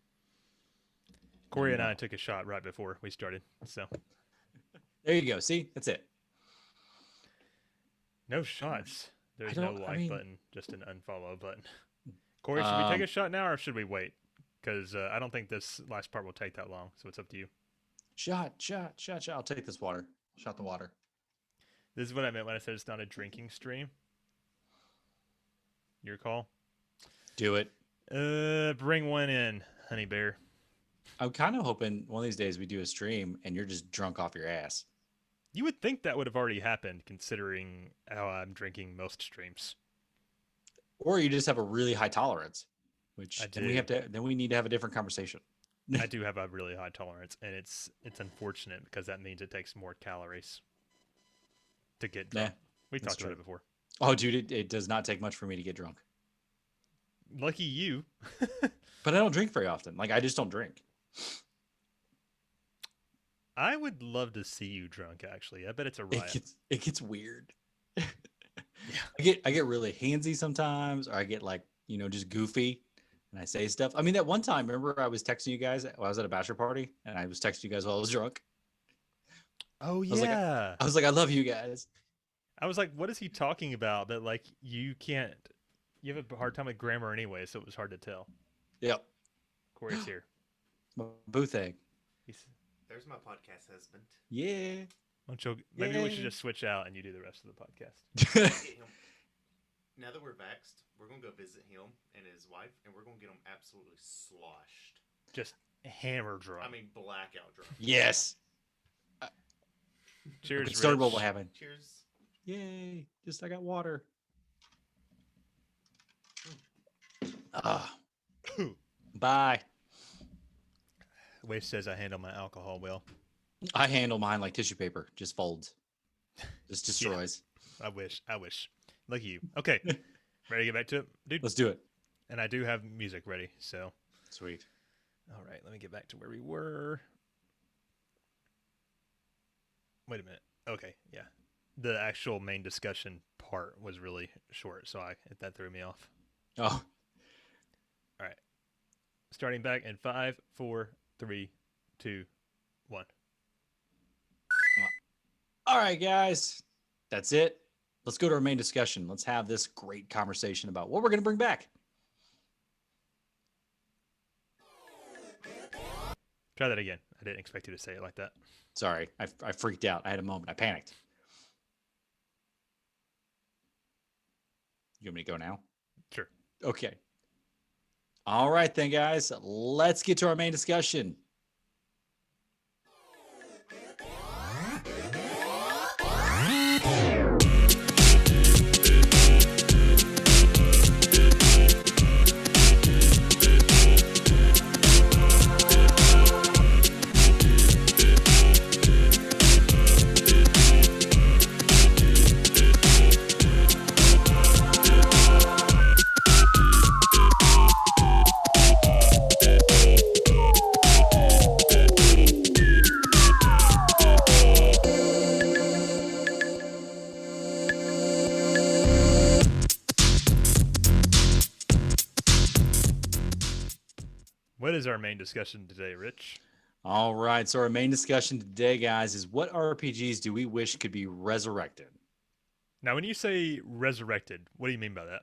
Corey and I took a shot right before we started. So there you go. See, that's it. no shots. There's no like button, just an unfollow button. Corey, should we take a shot now or should we wait? Because I don't think this last part will take that long. So it's up to you. Shot. I'll take this water. Shot the water. This is what I meant when I said it's not a drinking stream. Your call. Do it. Bring one in, honey bear. I'm kind of hoping one of these days we do a stream and you're just drunk off your ass. You would think that would have already happened, considering how I'm drinking most streams. Or you just have a really high tolerance, which then we need to have a different conversation. I do have a really high tolerance, and it's unfortunate because that means it takes more calories to get drunk. We talked about it before. Oh, dude, it does not take much for me to get drunk. Lucky you. But I don't drink very often. Like, I just don't drink. I would love to see you drunk, actually. I bet it's a riot. It gets weird. Yeah. I get really handsy sometimes, or I get like, just goofy and I say stuff. I mean, that one time, remember I was texting you guys while I was at a bachelor party and I was texting you guys while I was drunk. Oh, yeah. I was like, I love you guys. I was like, what is he talking about? That like you have a hard time with grammar anyway, so it was hard to tell. Yep. Corey's here. Boo thing. There's my podcast husband. Yeah. Maybe we should just switch out and you do the rest of the podcast. Now that we're vaxxed, we're going to go visit him and his wife, and we're going to get them absolutely sloshed. Just hammer drunk. I mean, blackout drunk. Yes. Cheers, Rich. Start what will Cheers. happen. Yay. I got water. Bye. Waste says I handle my alcohol well. I handle mine like tissue paper. Just folds. Just destroys. Yeah, I wish. Lucky you. Okay. Ready to get back to it, dude? Let's do it. And I do have music ready, so. Sweet. All right, let me get back to where we were. Wait a minute. Okay, yeah. The actual main discussion part was really short, so that threw me off. Oh. All right. Starting back in 5, 4, 3, 2, 1. All right, guys. That's it. Let's go to our main discussion. Let's have this great conversation about what we're going to bring back. Try that again. I didn't expect you to say it like that. Sorry, I freaked out. I had a moment. I panicked. You want me to go now? Sure. Okay. All right, then, guys. Let's get to our main discussion. what is our main discussion today, Rich? All right. So our main discussion today, guys, is what RPGs do we wish could be resurrected? Now, when you say resurrected, what do you mean by that?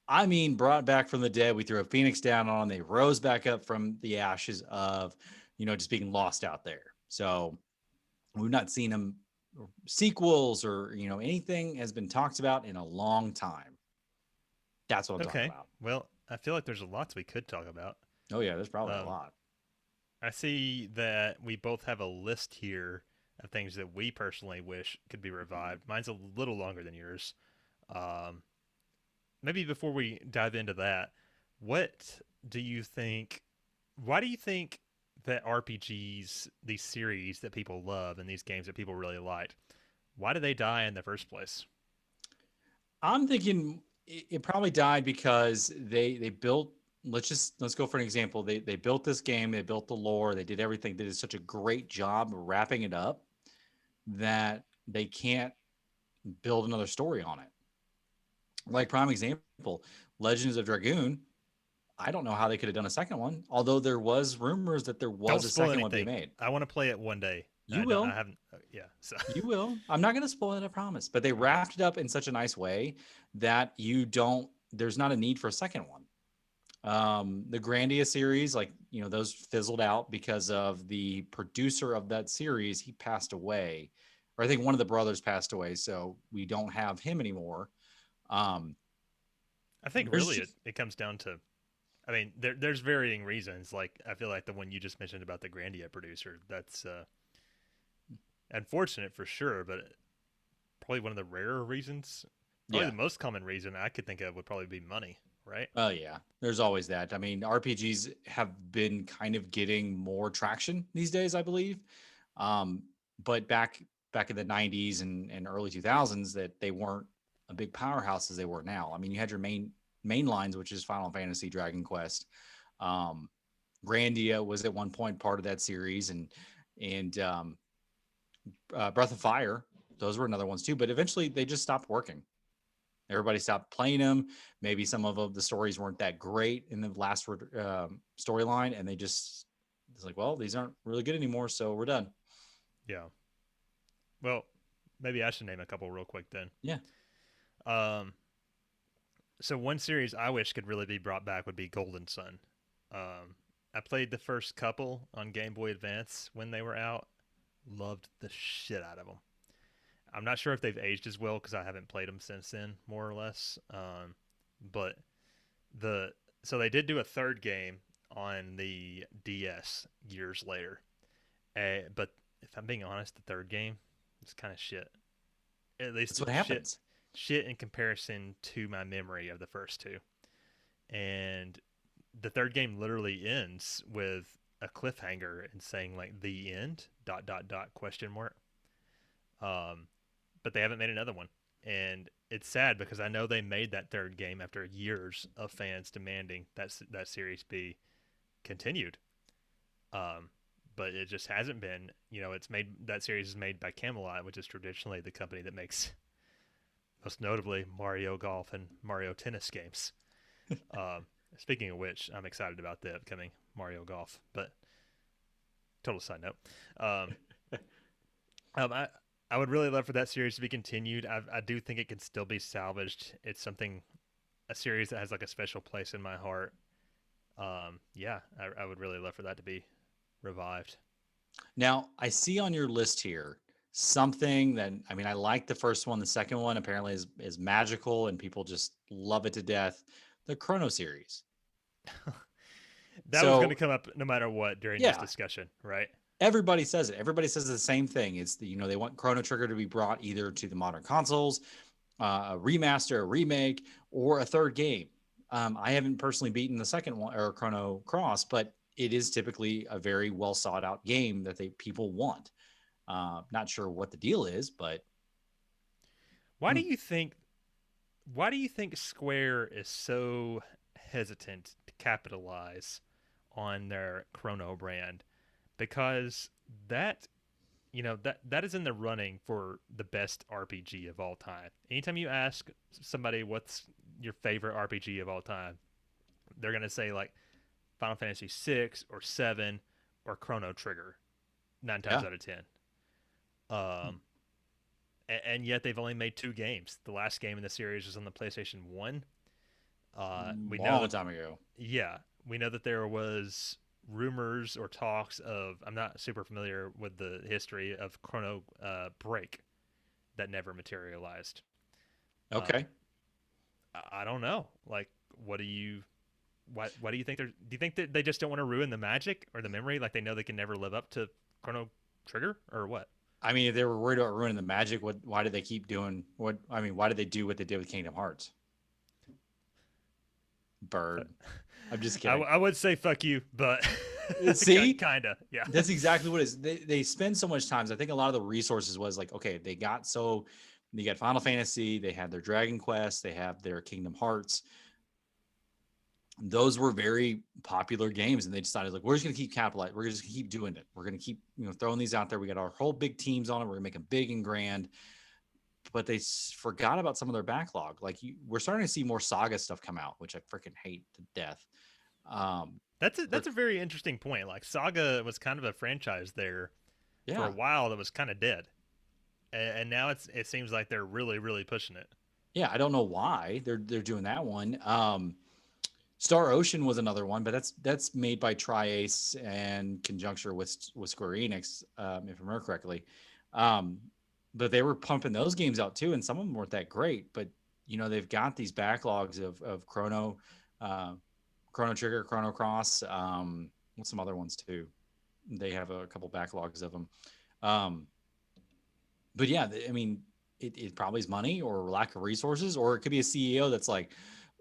I mean, brought back from the dead. We threw a phoenix down on. They rose back up from the ashes of, just being lost out there. So we've not seen them sequels or anything has been talked about in a long time. That's what I'm talking about. Well, I feel like there's lots we could talk about. Oh yeah, there's probably a lot. I see that we both have a list here of things that we personally wish could be revived. Mine's a little longer than yours. Maybe before we dive into that, what do you think? Why do you think that RPGs, these series that people love and these games that people really like, why do they die in the first place? I'm thinking it probably died because they built. Let's go for an example. They built this game. They built the lore. They did everything. They did such a great job wrapping it up that they can't build another story on it. Like prime example, Legends of Dragoon. I don't know how they could have done a second one, although there was rumors that there was a second one being made. I want to play it one day. You will. I haven't. Yeah. So. You will. I'm not going to spoil it, I promise. But they wrapped it up in such a nice way that there's not a need for a second one. The Grandia series, those fizzled out because of the producer of that series. He passed away, or I think one of the brothers passed away. So we don't have him anymore. I think really it comes down to, I mean, there's varying reasons. Like, I feel like the one you just mentioned about the Grandia producer, that's unfortunate for sure, but probably one of the rarer reasons. Probably the most common reason I could think of would probably be money, right? Oh, yeah. There's always that. I mean, RPGs have been kind of getting more traction these days, I believe. But back in the 90s and early 2000s, that they weren't a big powerhouse as they were now. I mean, you had your main lines, which is Final Fantasy, Dragon Quest. Grandia was at one point part of that series, and Breath of Fire. Those were another ones too. But eventually, they just stopped working. Everybody stopped playing them. Maybe some of the stories weren't that great in the last storyline, and it's like, well, these aren't really good anymore, so we're done. Yeah. Well, maybe I should name a couple real quick then. Yeah. So one series I wish could really be brought back would be Golden Sun. I played the first couple on Game Boy Advance when they were out. Loved the shit out of them. I'm not sure if they've aged as well because I haven't played them since then, more or less. But so they did do a third game on the DS years later. But if I'm being honest, the third game is kind of shit. At least that's what happens. Shit in comparison to my memory of the first two. And the third game literally ends with a cliffhanger and saying like the end ... But they haven't made another one, and it's sad because I know they made that third game after years of fans demanding that series be continued. But it just hasn't been. That series is made by Camelot, which is traditionally the company that makes most notably Mario Golf and Mario Tennis games. Speaking of which, I'm excited about the upcoming Mario Golf, but total side note. I would really love for that series to be continued. I do think it can still be salvaged. It's a series that has like a special place in my heart. I would really love for that to be revived. Now, I see on your list here something that, I mean, I like the first one. The second one apparently is magical and people just love it to death. The Chrono series. That was going to come up no matter what during this discussion, right? Everybody says it. Everybody says the same thing. It's they want Chrono Trigger to be brought either to the modern consoles, a remaster, a remake, or a third game. I haven't personally beaten the second one or Chrono Cross, but it is typically a very well sought out game that people want. Not sure what the deal is, but why do you think Square is so hesitant to capitalize on their Chrono brand? Because that is in the running for the best RPG of all time. Anytime you ask somebody what's your favorite RPG of all time, they're going to say like Final Fantasy 6 or 7 or Chrono Trigger 9 times out of 10. And yet they've only made 2 games. The last game in the series was on the PlayStation 1. We know Long time ago. Yeah, we know that there was rumors or talks of, I'm not super familiar with the history of Chrono Break that never materialized. Okay. I don't know. Like, what do you think do you think that they just don't want to ruin the magic or the memory? Like they know they can never live up to Chrono Trigger, or what? I mean, if they were worried about ruining the magic, why did they keep doing why did they do what they did with Kingdom Hearts? Bird. I'm just kidding. I would say fuck you, but See? kinda. Yeah. That's exactly what it is. They spend so much time. I think a lot of the resources was like, okay, they got Final Fantasy, they had their Dragon Quest, they have their Kingdom Hearts. Those were very popular games, and they decided, like, we're just gonna keep capitalizing. We're just gonna keep doing it. We're gonna keep throwing these out there. We got our whole big teams on it. We're gonna make them big and grand. But they forgot about some of their backlog. Like we're starting to see more Saga stuff come out, which I freaking hate to death. That's a very interesting point. Like Saga was kind of a franchise there for a while that was kind of dead, and now it seems like they're really pushing it. Yeah, I don't know why they're doing that one. Star Ocean was another one, but that's made by Tri-Ace and conjuncture with Square Enix, if I remember correctly. But they were pumping those games out too, and some of them weren't that great. But they've got these backlogs of Chrono Trigger, Chrono Cross, what's some other ones too. They have a couple backlogs of them. But yeah, I mean, it probably is money or lack of resources, or it could be a CEO that's like,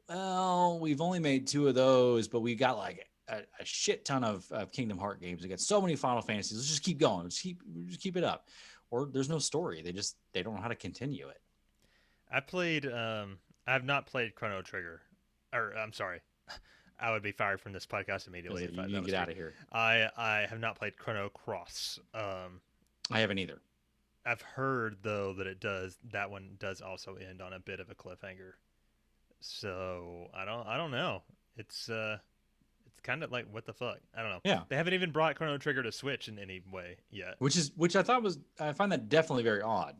well, we've only made 2 of those, but we got like a shit ton of Kingdom Heart games. We got so many Final Fantasies. Let's just keep going. Let's keep it up. Or there's no story. They don't know how to continue it. I have not played Chrono Trigger, or I'm sorry, I would be fired from this podcast immediately. You need to get out of here. I have not played Chrono Cross. I haven't either. I've heard though that that one does also end on a bit of a cliffhanger. So I don't know. It's kind of like, what the fuck? I don't know. Yeah. They haven't even brought Chrono Trigger to Switch in any way yet. Which I find that definitely very odd.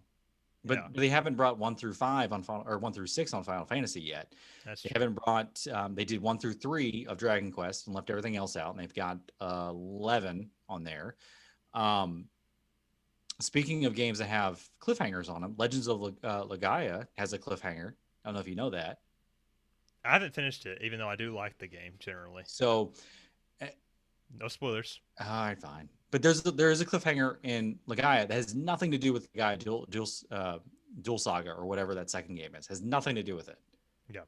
But they haven't brought 1 through 5 on 1 through 6 on Final Fantasy yet. That's they true. haven't brought. They did 1 through 3 of Dragon Quest and left everything else out, and they've got 11 on there. Speaking of games that have cliffhangers on them, Legends of Legaia has a cliffhanger. I don't know if you know that. I haven't finished it, even though I do like the game generally. So, no spoilers. All right, fine. But there is a cliffhanger in Legaia that has nothing to do with Legaia Dual Saga or whatever that second game is. Has nothing to do with it. Yeah.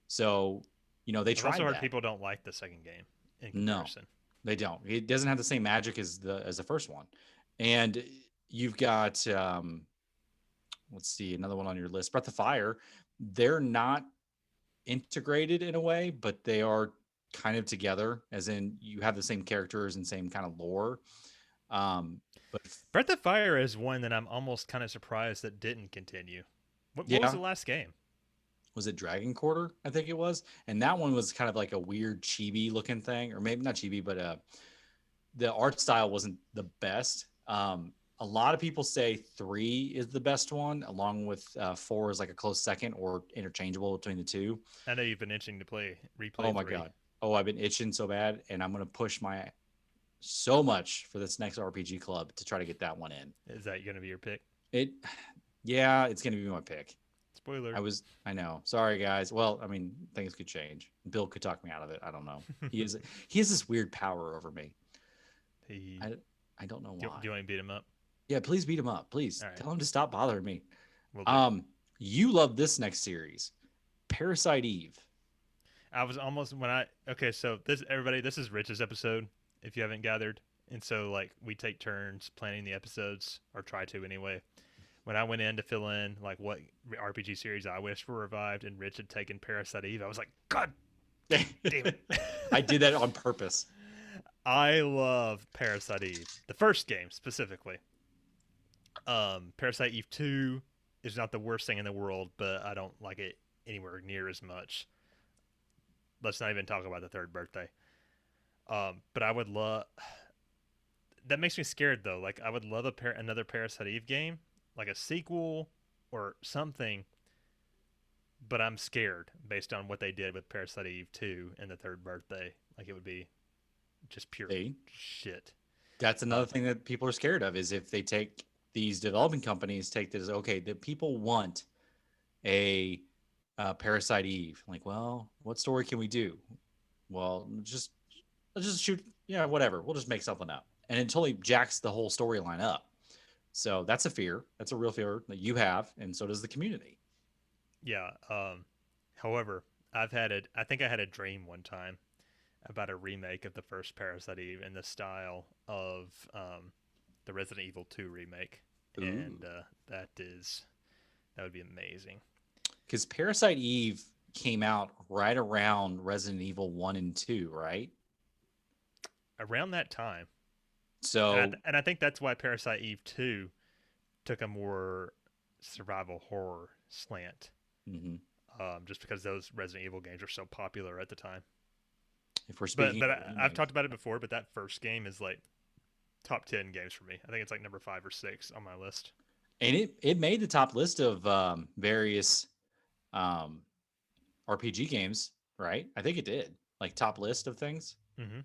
So, they I've tried also heard that. people don't like the second game in comparison. No, they don't. It doesn't have the same magic as the first one. And you've got let's see, another one on your list, Breath of Fire. They're not integrated in a way, but they are kind of together, as in you have the same characters and same kind of lore. But Breath of Fire is one that I'm almost kind of surprised that didn't continue. What was the last game? Was it Dragon Quarter? I think it was. And that one was kind of like a weird chibi looking thing, or maybe not chibi, but the art style wasn't the best. A lot of people say 3 is the best one, along with 4 is like a close second or interchangeable between the two. I know you've been itching to replay. Oh my 3. God. Oh, I've been itching so bad, and I'm going to push so much for this next RPG club to try to get that one in. Is that going to be your pick? Yeah, it's going to be my pick. Spoiler. I know. Sorry, guys. Well, I mean, things could change. Bill could talk me out of it. I don't know. He has this weird power over me. I don't know why. Do you want to beat him up? Yeah, please beat him up. Please tell him to stop bothering me. You love this next series, Parasite Eve. I was almost so this is Rich's episode, if you haven't gathered. And so like we take turns planning the episodes, or try to anyway. When I went in to fill in like what RPG series I wished were revived, and Rich had taken Parasite Eve, I was like, God damn it. I did that on purpose. I love Parasite Eve, the first game specifically. Parasite Eve 2 is not the worst thing in the world, but I don't like it anywhere near as much. Let's not even talk about the third birthday. But I would love. That makes me scared though. Like I would love another Parasite Eve game, like a sequel or something. But I'm scared based on what they did with Parasite Eve 2 and the third birthday. Like it would be just pure See? shit. That's another thing that people are scared of is if they take these development companies take this, okay, the people want a Parasite Eve. Like, well, what story can we do? Well, let's just shoot, yeah, whatever. We'll just make something up. And it totally jacks the whole storyline up. So that's a fear. That's a real fear that you have, and so does the community. Yeah. However, I think I had a dream one time about a remake of the first Parasite Eve in the style of the Resident Evil 2 remake, Ooh. and that would be amazing. Because Parasite Eve came out right around Resident Evil 1 and 2, right? Around that time. So, and I think that's why Parasite Eve 2 took a more survival horror slant. mm-hmm. Just because those Resident Evil games were so popular at the time. If we're speaking, but I've talked about it before. But that first game is like top 10 games for me. I think it's like number 5 or 6 on my list. And it made the top list of various RPG games, right? I think it did, like top list of things. Mm-hmm.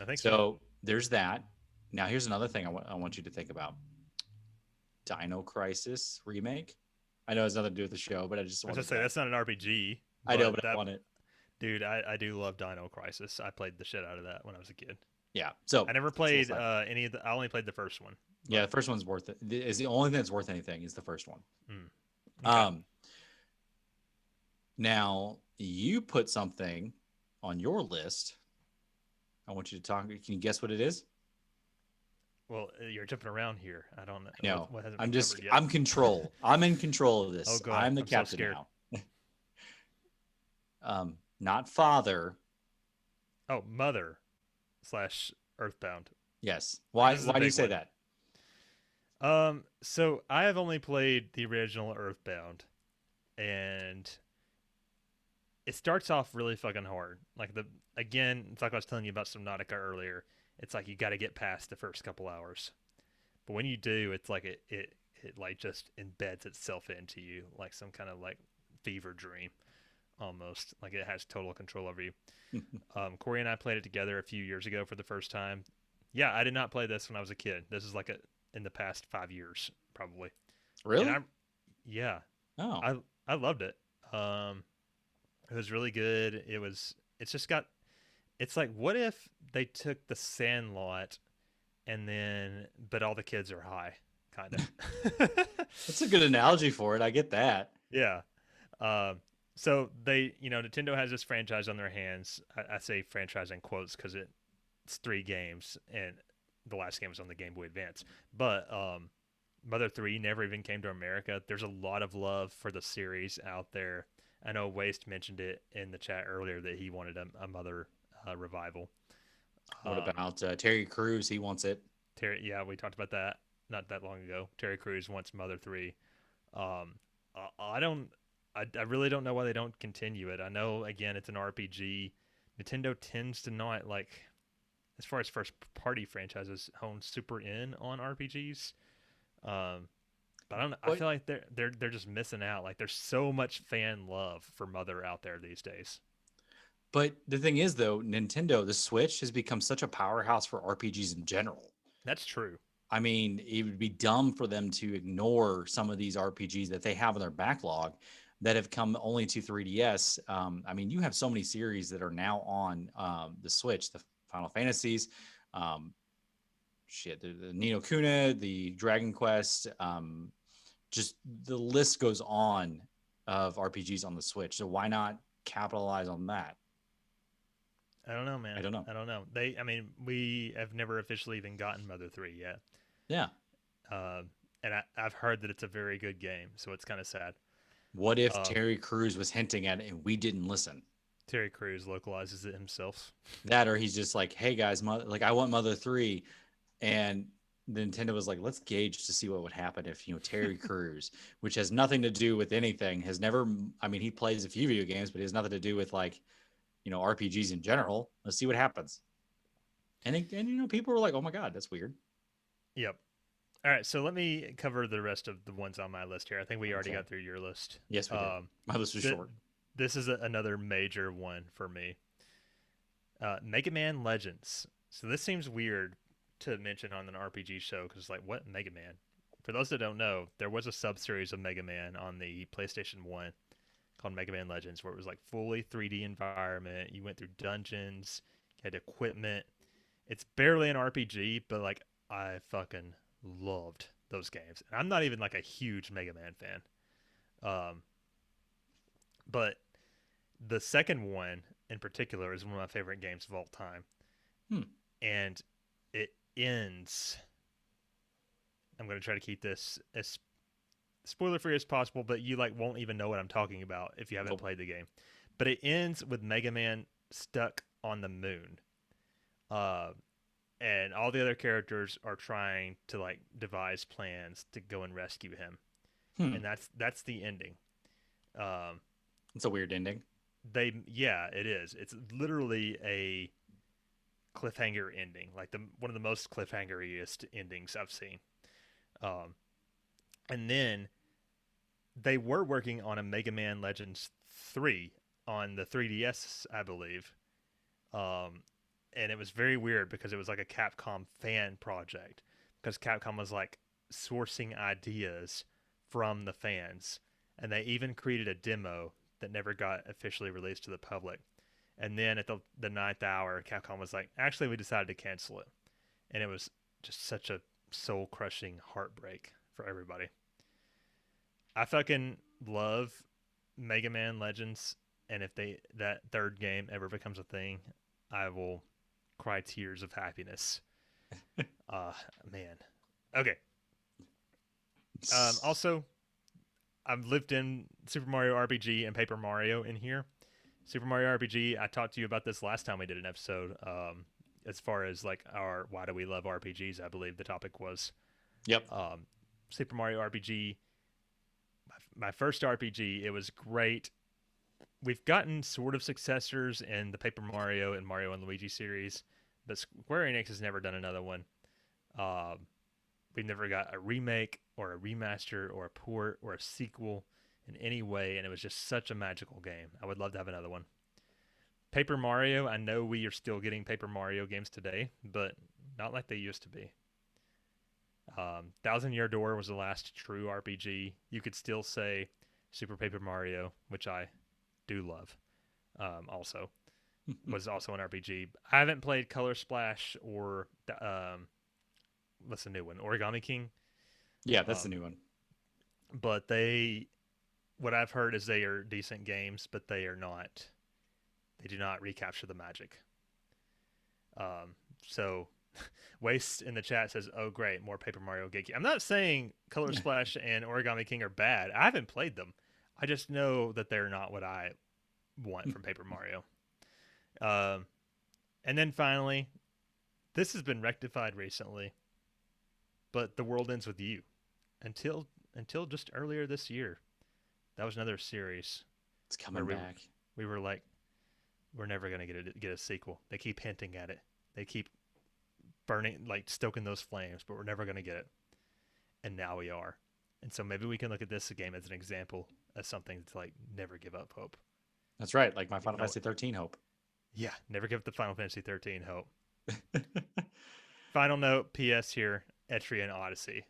I think so. so. There's that. Now here's another thing I want you to think about: Dino Crisis remake. I know it has nothing to do with the show, but I just want to say that's not an RPG. I know, but I want it. Dude, I do love Dino Crisis. I played the shit out of that when I was a kid. Yeah. So I never played any of the. I only played the first one. But... Yeah, the first one's worth it. Is the only thing that's worth anything is the first one. Okay. Now you put something on your list. I want you to talk. Can you guess what it is? Well, you're jumping around here. I don't know. No, what I'm control. I'm in control of this. Oh, God. I'm the captain now. Not father. Oh, mother / Earthbound. Yes. Why do you say that? So I have only played the original Earthbound, and it starts off really fucking hard. Like it's like I was telling you about Subnautica earlier. It's like you got to get past the first couple hours, but when you do, it's like it like just embeds itself into you like some kind of like fever dream, almost like it has total control over you. Corey and I played it together a few years ago for the first time. Yeah, I did not play this when I was a kid. This is like in the past 5 years, probably. Really? Yeah. Oh. I loved it. It was really good. It's like, what if they took the Sandlot but all the kids are high, kind of. That's a good analogy for it. I get that. Yeah. So Nintendo has this franchise on their hands. I say franchise in quotes because it's 3 games, and the last game was on the Game Boy Advance. But Mother 3 never even came to America. There's a lot of love for the series out there. I know Waste mentioned it in the chat earlier that he wanted a Mother revival. What about Terry Crews? He wants it. Yeah, we talked about that not that long ago. Terry Crews wants Mother 3. I really don't know why they don't continue it. I know, again, it's an RPG. Nintendo tends to not, like, as far as first party franchises, hone super in on RPGs. But I feel like they're just missing out. Like, there's so much fan love for Mother out there these days. But the thing is, though, Nintendo, the Switch has become such a powerhouse for RPGs in general. That's true. I mean, it would be dumb for them to ignore some of these RPGs that they have in their backlog that have come only to 3DS. I mean, you have so many series that are now on the Switch, the Final Fantasies, the Ni no Kuni, the Dragon Quest, just the list goes on of RPGs on the Switch. So why not capitalize on that? I don't know, man. I don't know. We have never officially even gotten Mother 3 yet. Yeah. And I've heard that it's a very good game, so it's kind of sad. What if Terry Crews was hinting at it and we didn't listen? Terry Crews localizes it himself. That, or he's just like, hey guys, I want Mother 3. And Nintendo was like, let's gauge to see what would happen if, Terry Crews, which has nothing to do with anything, he plays a few video games, but he has nothing to do with RPGs in general. Let's see what happens. And people were like, "Oh my god, that's weird." Yep. All right, so let me cover the rest of the ones on my list here. I think we already Okay. got through your list. Yes, we did. My list was thi- short. This is another major one for me. Mega Man Legends. So this seems weird to mention on an RPG show because, like, what Mega Man? For those that don't know, there was a sub-series of Mega Man on the PlayStation 1 called Mega Man Legends where it was like fully 3D environment. You went through dungeons, you had equipment. It's barely an RPG, but like I fucking loved those games. And I'm not even like a huge Mega Man fan. Um, but the second one in particular is one of my favorite games of all time. Hmm. And it ends. I'm going to try to keep this as spoiler free as possible, but you like won't even know what I'm talking about if you haven't Nope. played the game. But it ends with Mega Man stuck on the moon. And all the other characters are trying to like devise plans to go and rescue him. Hmm. And that's the ending. It's a weird ending. It is. It's literally a cliffhanger ending, like one of the most cliffhangeriest endings I've seen. And then they were working on a Mega Man Legends 3 on the 3DS, I believe. And it was very weird because it was like a Capcom fan project because Capcom was like sourcing ideas from the fans. And they even created a demo that never got officially released to the public. And then at the ninth hour, Capcom was like, actually, we decided to cancel it. And it was just such a soul-crushing heartbreak for everybody. I fucking love Mega Man Legends, and if that third game ever becomes a thing, I will cry tears of happiness. Man. Okay. Also, I've lived in Super Mario RPG and Paper Mario in here. Super Mario RPG, I talked to you about this last time we did an episode. As far as like our why do we love RPGs, I believe the topic was. Yep. Super Mario RPG, my first RPG, it was great. We've gotten sort of successors in the Paper Mario and Mario and Luigi series, but Square Enix has never done another one. We've never got a remake or a remaster or a port or a sequel in any way, and it was just such a magical game. I would love to have another one. Paper Mario, I know we are still getting Paper Mario games today, but not like they used to be. Thousand Year Door was the last true RPG. You could still say Super Paper Mario, which I do love. Also, was also an RPG. I haven't played Color Splash or what's the new one? Origami King. Yeah, that's the new one. But what I've heard is they are decent games, but they are not. They do not recapture the magic. So Waste in the chat says, "Oh, great, more Paper Mario Geeky." I'm not saying Color Splash and Origami King are bad. I haven't played them. I just know that they're not what I want from Paper Mario. And then finally, this has been rectified recently, but The World Ends With You. Until just earlier this year, that was another series. It's coming back. We were like, we're never gonna get a sequel. They keep hinting at it. They keep burning, like stoking those flames, but we're never gonna get it. And now we are. And so maybe we can look at this game as an example of something to like never give up hope. That's right, like my Final Fantasy 13 hope. Yeah, never give the Final Fantasy 13 hope. Final note, PS here, Etrian Odyssey.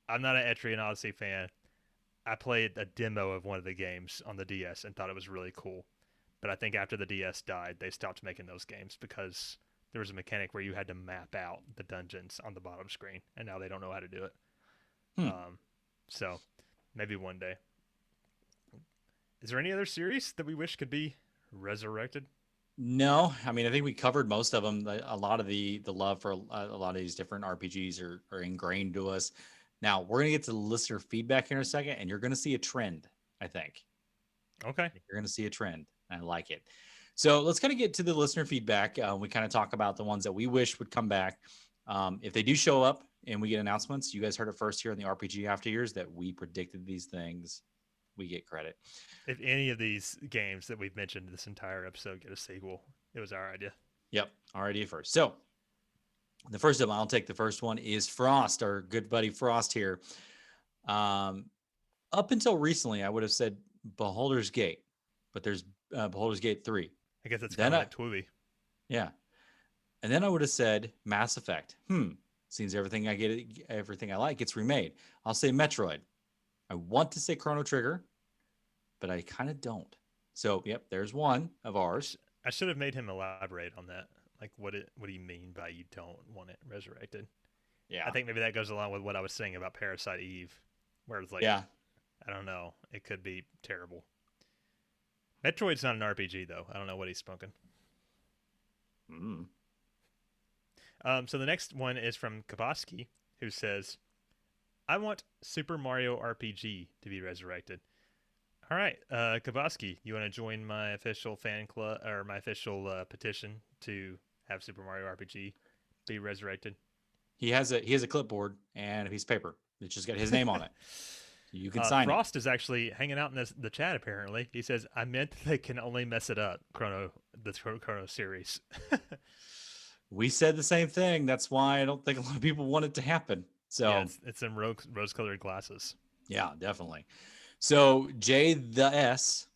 I'm not an Etrian Odyssey fan. I played a demo of one of the games on the DS and thought it was really cool. But I think after the DS died, they stopped making those games because there was a mechanic where you had to map out the dungeons on the bottom screen, and now they don't know how to do it. So maybe one day. Is there any other series that we wish could be resurrected? No, I mean, I think we covered most of them. A lot of the love for a lot of these different RPGs are ingrained to us. Now we're gonna get to the listener feedback here in a second, and you're gonna see a trend. I think. Okay. You're gonna see a trend. I like it. So let's kind of get to the listener feedback. We kind of talk about the ones that we wish would come back. If they do show up and we get announcements, you guys heard it first here in the RPG After Years that we predicted these things. We get credit. If any of these games that we've mentioned this entire episode get a sequel, it was our idea. Yep, our idea first. So The first of them, I'll take the first one, is Frost, our good buddy Frost here. Up until recently, I would have said Beholder's Gate, but there's Beholder's Gate 3. I guess it's Then kind of like Twiby. Yeah. And then I would have said Mass Effect. Seems everything I like gets remade. I'll say Metroid. I want to say Chrono Trigger, but I kind of don't. So, yep, there's one of ours. I should have made him elaborate on that. Like, what do you mean by you don't want it resurrected? Yeah. I think maybe that goes along with what I was saying about Parasite Eve, where it's like, yeah. I don't know, it could be terrible. Metroid's not an RPG though. I don't know what he's smoking. So the next one is from Kaboski, who says, I want Super Mario RPG to be resurrected. All right, Kaboski, you want to join my official fan club or my official petition to have Super Mario RPG be resurrected? He has a clipboard and a piece of paper. It's just got his name on it. You can sign Frost is actually hanging out in the chat, apparently. He says, I meant they can only mess it up, the Chrono series. We said the same thing. That's why I don't think a lot of people want it to happen. So yeah, it's in rose-colored glasses. Yeah, definitely. So Jay the S,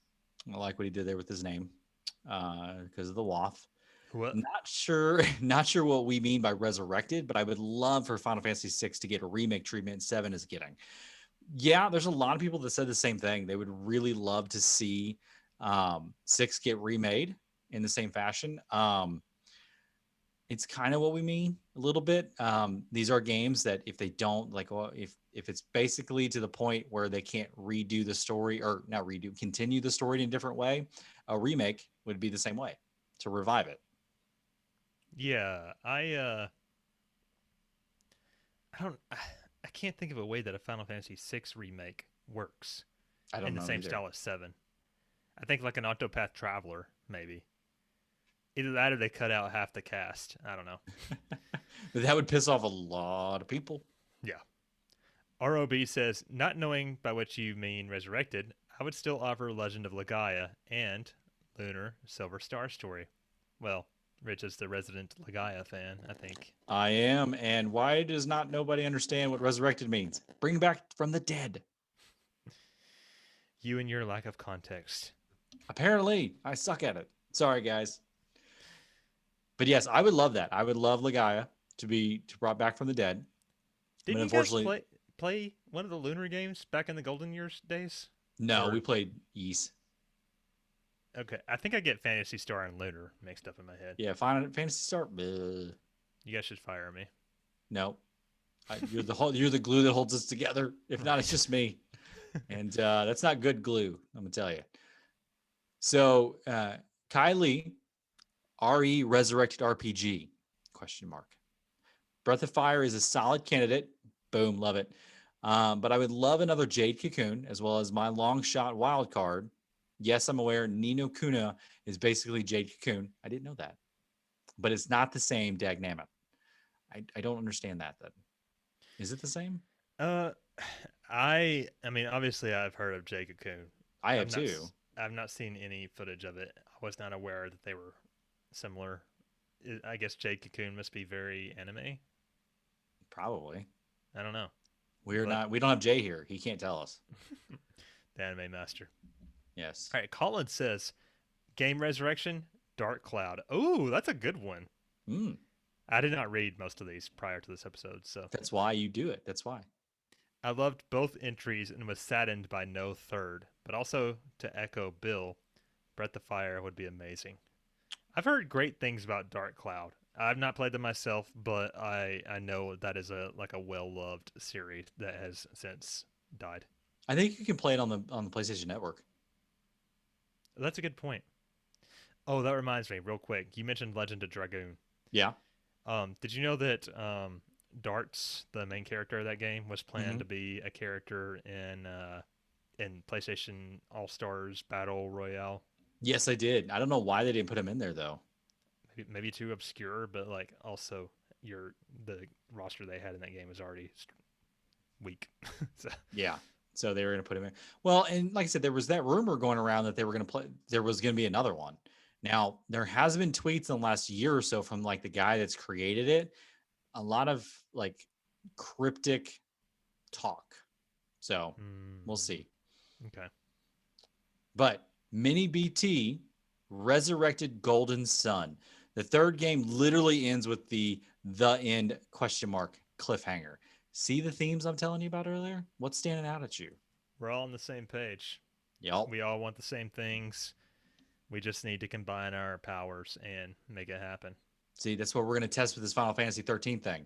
I like what he did there with his name because of the WOFF. What? Not sure what we mean by resurrected, but I would love for Final Fantasy VI to get a remake treatment 7 is getting. Yeah, there's a lot of people that said the same thing. They would really love to see 6 get remade in the same fashion. It's kind of what we mean a little bit. These are games that if they don't if it's basically to the point where they can't redo the story or not redo, continue the story in a different way, a remake would be the same way to revive it. Yeah, I can't think of a way that a Final Fantasy VI remake works in the same style as 7. I think like an Octopath Traveler, maybe. Either that or they cut out half the cast. I don't know. But that would piss off a lot of people. Yeah. ROB says, not knowing by what you mean resurrected, I would still offer Legend of Legaia and Lunar Silver Star Story. Well, Rich is the resident Legaia fan, I think. I am. And why does not nobody understand what resurrected means? Bring back from the dead. You and your lack of context. Apparently, I suck at it. Sorry, guys. But yes, I would love that. I would love Legaia to be brought back from the dead. Didn't you guys play one of the Lunar games back in the Golden Years days? No, we played Ys. Okay, I think I get Phantasy Star and Lunar mixed up in my head. Yeah, Fantasy Star. Bleh. You guys should fire me. No, you're the glue that holds us together. If not, it's just me, and that's not good glue. I'm gonna tell you. So, Kylie, RE Resurrected RPG? Question mark. Breath of Fire is a solid candidate. Boom, love it. But I would love another Jade Cocoon as well as my long shot wild card. Yes, I'm aware Ni no Kuna is basically Jade Cocoon. I didn't know that. But it's not the same dagnabbit. I don't understand that then. Is it the same? I mean, obviously I've heard of Jade Cocoon. I have too. I've not seen any footage of it. I was not aware that they were similar. I guess Jade Cocoon must be very anime. Probably. I don't know. We don't have Jay here. He can't tell us. The anime master. Yes. All right. Colin says, game resurrection, Dark Cloud. Oh, that's a good one. I did not read most of these prior to this episode, so that's why you do it. That's why. I loved both entries and was saddened by no third, but also to echo Bill, Breath of Fire would be amazing. I've heard great things about Dark Cloud. I've not played them myself, but I know that is a well-loved series that has since died. I think you can play it on the PlayStation Network. That's a good point. Oh, that reminds me, real quick. You mentioned Legend of Dragoon. Yeah. Did you know that Darts, the main character of that game, was planned to be a character in PlayStation All-Stars Battle Royale? Yes, I did. I don't know why they didn't put him in there though. Maybe too obscure, but like also the roster they had in that game was already weak. So. Yeah. So they were going to put him in. Well, and like I said, there was that rumor going around that they were going to play. There was going to be another one. Now there has been tweets in the last year or so from like the guy that's created it, a lot of like cryptic talk. So we'll see. Okay. But Mini BT Resurrected Golden Sun. The third game literally ends with the end question mark cliffhanger. See the themes I'm telling you about earlier? What's standing out at you? We're all on the same page. Yep. We all want the same things. We just need to combine our powers and make it happen. See, that's what we're going to test with this Final Fantasy 13 thing.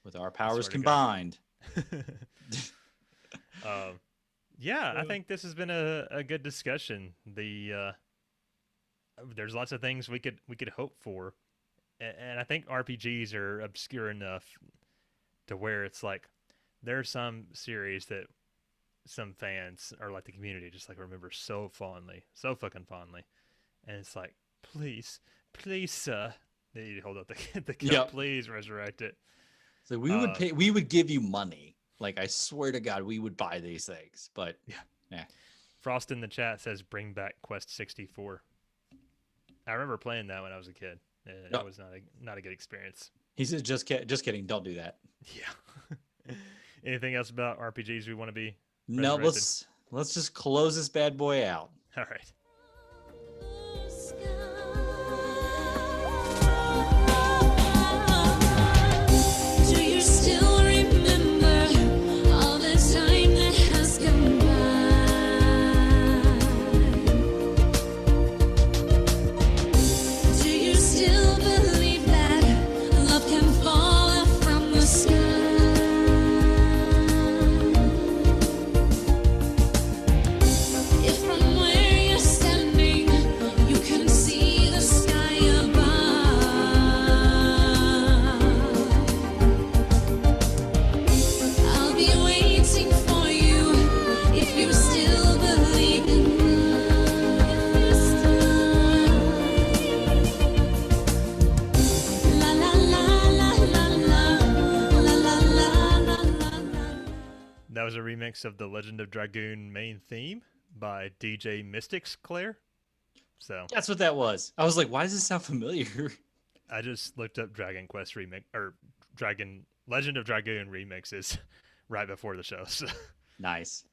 With our powers to combined. Yeah, I think this has been a good discussion. There's lots of things we could hope for, and I think RPGs are obscure enough to where it's like there are some series that some fans or like the community just like remember so fondly, so fucking fondly, and it's like, please, sir, they hold up the cup, please resurrect it. So we would pay. We would give you money. Like, I swear to God, we would buy these things. But yeah. Frost in the chat says, "Bring back Quest 64." I remember playing that when I was a kid. That was not a good experience. He says, "Just kidding. Don't do that." Yeah. Anything else about RPGs we want to be? No. Let's just close this bad boy out. All right. Do you still remember all the time that has gone by? Do you still believe that love can fall from the sky? If from where you're standing you can see the sky above, I'll be waiting for you if you still believe in love. La la la la la la la la la la. That was a remix of the Legend of Dragoon main theme by DJ Mystics Claire. So That's what that was. I was like, why does this sound familiar? I just looked up Dragon Quest remix or Legend of Dragoon remixes right before the show. So. Nice.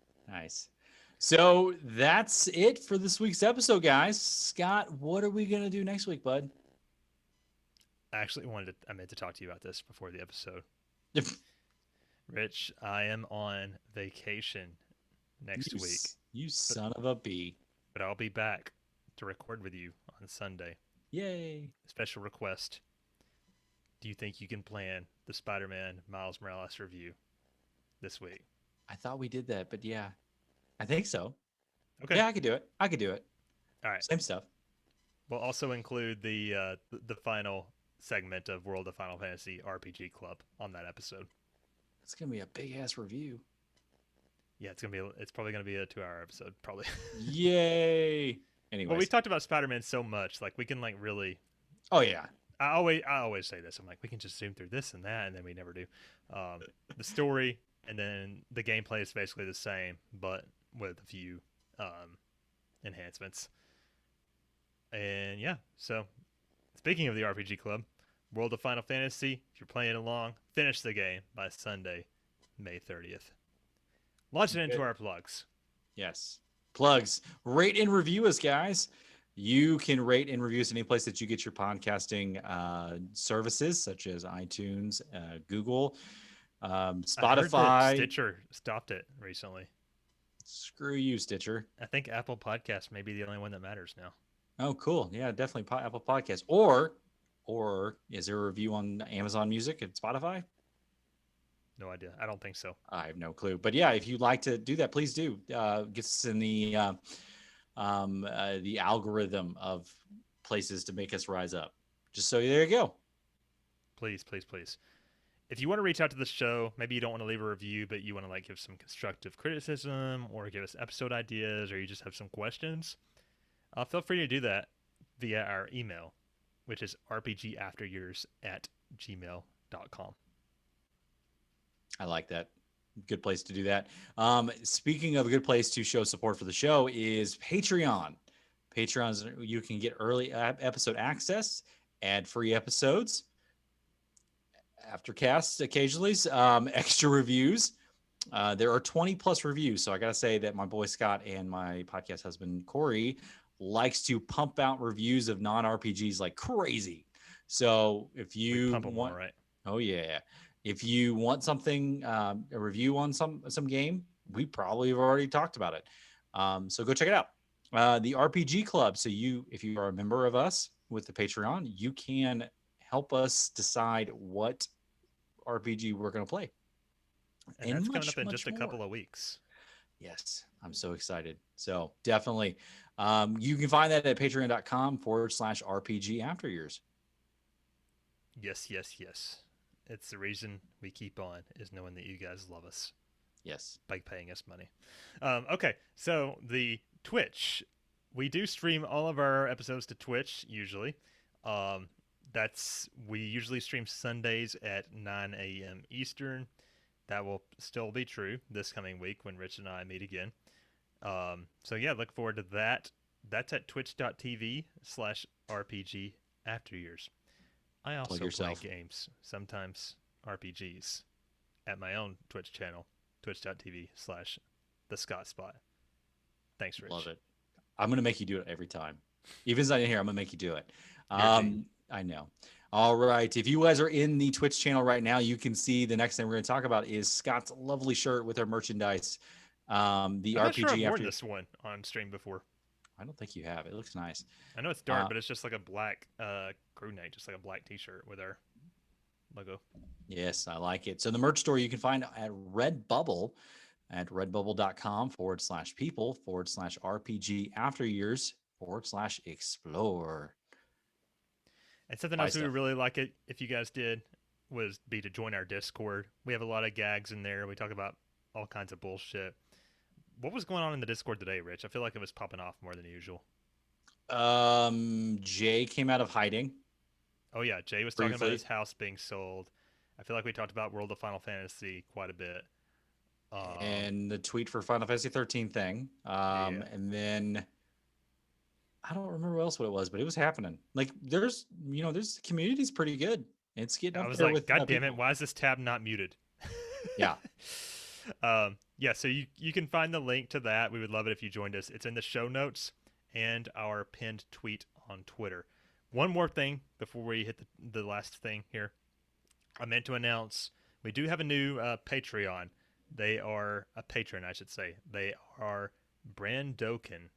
So that's it for this week's episode, guys. Scott, what are we gonna do next week, bud? I meant to talk to you about this before the episode. Rich, I am on vacation next week, You son of a bee. but I'll be back to record with you on Sunday. Yay. Special request. Do you think you can plan the Spider-Man Miles Morales review this week? I thought we did that, but yeah. I think so. Okay. Yeah, I could do it. All right. Same stuff. We'll also include the final segment of World of Final Fantasy RPG Club on that episode. It's gonna be a big ass review. Yeah, it's probably gonna be a 2-hour episode, probably. Yay. Anyways. Well, we talked about Spider-Man so much, like we can like really. Oh yeah. I always say this. I'm like, we can just zoom through this and that, and then we never do. The story and then the gameplay is basically the same, but with a few enhancements. And yeah, so speaking of the RPG Club, World of Final Fantasy, if you're playing along, finish the game by Sunday, May 30th. Launch it into our plugs. Yes. Plugs. Rate and review us, guys. You can rate and review us any place that you get your podcasting services, such as iTunes, Google, Spotify. I heard that Stitcher stopped it recently. Screw you, Stitcher. I think Apple Podcasts may be the only one that matters now. Oh, cool. Yeah, definitely Apple Podcasts. Or is there a review on Amazon Music and Spotify? No idea. I don't think so. I have no clue. But yeah, if you'd like to do that, please do. Get us in the algorithm of places to make us rise up. Just so there you go. Please. If you want to reach out to the show, maybe you don't want to leave a review, but you want to like give some constructive criticism or give us episode ideas, or you just have some questions, feel free to do that via our email, which is rpgafteryears@gmail.com. I like that. Good place to do that. Speaking of a good place to show support for the show is Patreon. Patreon's, you can get early episode access, ad-free episodes, Aftercasts occasionally, extra reviews. There are 20 plus reviews. So I got to say that my boy Scott and my podcast husband Corey likes to pump out reviews of non-RPGs like crazy. So if you Pump 'em want, all right. oh yeah, if you want something, a review on some game, we probably have already talked about it. So go check it out. The RPG Club. So if you are a member of us with the Patreon, you can help us decide what RPG we're going to play. And that's coming up in just a couple of weeks. Yes, I'm so excited. So definitely, you can find that at patreon.com/RPG After Years. Yes. It's the reason we keep on, is knowing that you guys love us Yes. by paying us money. Okay, so the Twitch. We do stream all of our episodes to Twitch usually. We usually stream Sundays at 9 a.m. Eastern. That will still be true this coming week when Rich and I meet again. So yeah, look forward to that. That's at twitch.tv/RPG After Years. I also play games, sometimes RPGs, at my own Twitch channel, twitch.tv/The Scott Spot. Thanks, Rich. Love it. I'm going to make you do it every time. Even if it's not in here, I'm going to make you do it. I know. All right. If you guys are in the Twitch channel right now, you can see the next thing we're going to talk about is Scott's lovely shirt with our merchandise. The I'm RPG not sure I've After worn this one on stream before. I don't think you have. It looks nice. I know it's dark, but it's just like a black crew neck, just like a black t-shirt with our logo. Yes, I like it. So the merch store you can find at Redbubble at redbubble.com/people/RPG After Years/explore. And something else we would really like it if you guys did was be to join our Discord. We have a lot of gags in there. We talk about all kinds of bullshit. What was going on in the Discord today, Rich? I feel like it was popping off more than usual. Jay came out of hiding. Oh yeah, Jay was talking Briefly. about his house being sold. I feel like we talked about World of Final Fantasy quite a bit. And the tweet for Final Fantasy 13 thing. And then I don't remember what it was, but it was happening. Like there's the community's pretty good. It's getting up I was there like, with God damn it, people. why is this tab not muted? Yeah. Yeah, so you can find the link to that. We would love it if you joined us. It's in the show notes and our pinned tweet on Twitter. One more thing before we hit the last thing here. I meant to announce we do have a new Patreon. They are a patron, I should say. They are Brandoken.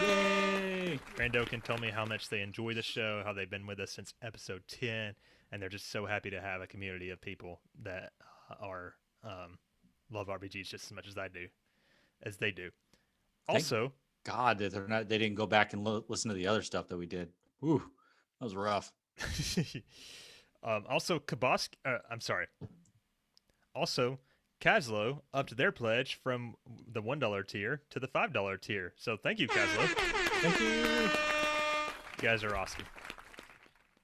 Yay! Brandoken told me how much they enjoy the show, how they've been with us since episode 10, and they're just so happy to have a community of people that love RPGs just as much as they do. Also, God, that they didn't go back and listen to the other stuff that we did. Ooh, that was rough. Also Caslo upped their pledge from the $1 tier to the $5 tier. So thank you, Caslo. Thank you. You guys are awesome.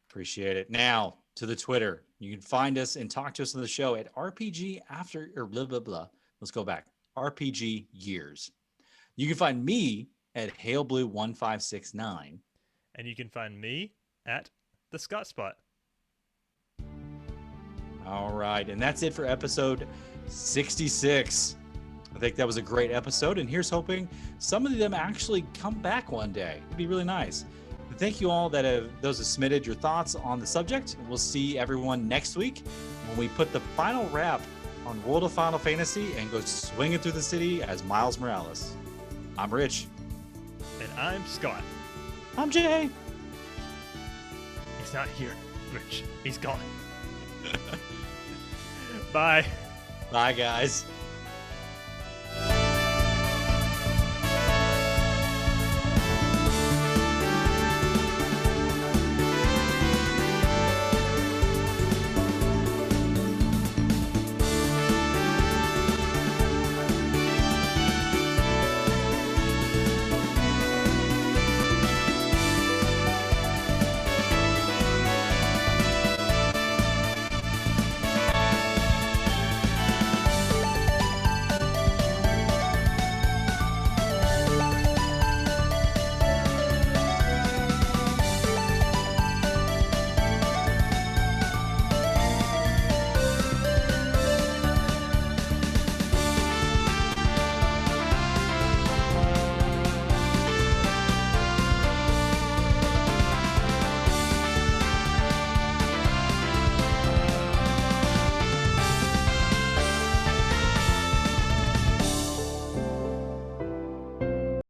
Appreciate it. Now to the Twitter. You can find us and talk to us on the show at RPG After or blah blah blah. Let's go back. RPG Years. You can find me at HaleBlue1569. And you can find me at the Scott Spot. All right, and that's it for episode 66. I think that was a great episode, and here's hoping some of them actually come back one day. It'd be really nice. And thank you all those have submitted your thoughts on the subject. We'll see everyone next week when we put the final wrap on World of Final Fantasy and go swinging through the city as Miles Morales. I'm Rich. And I'm Scott. I'm Jay. He's not here, Rich. He's gone. Bye. Bye, guys.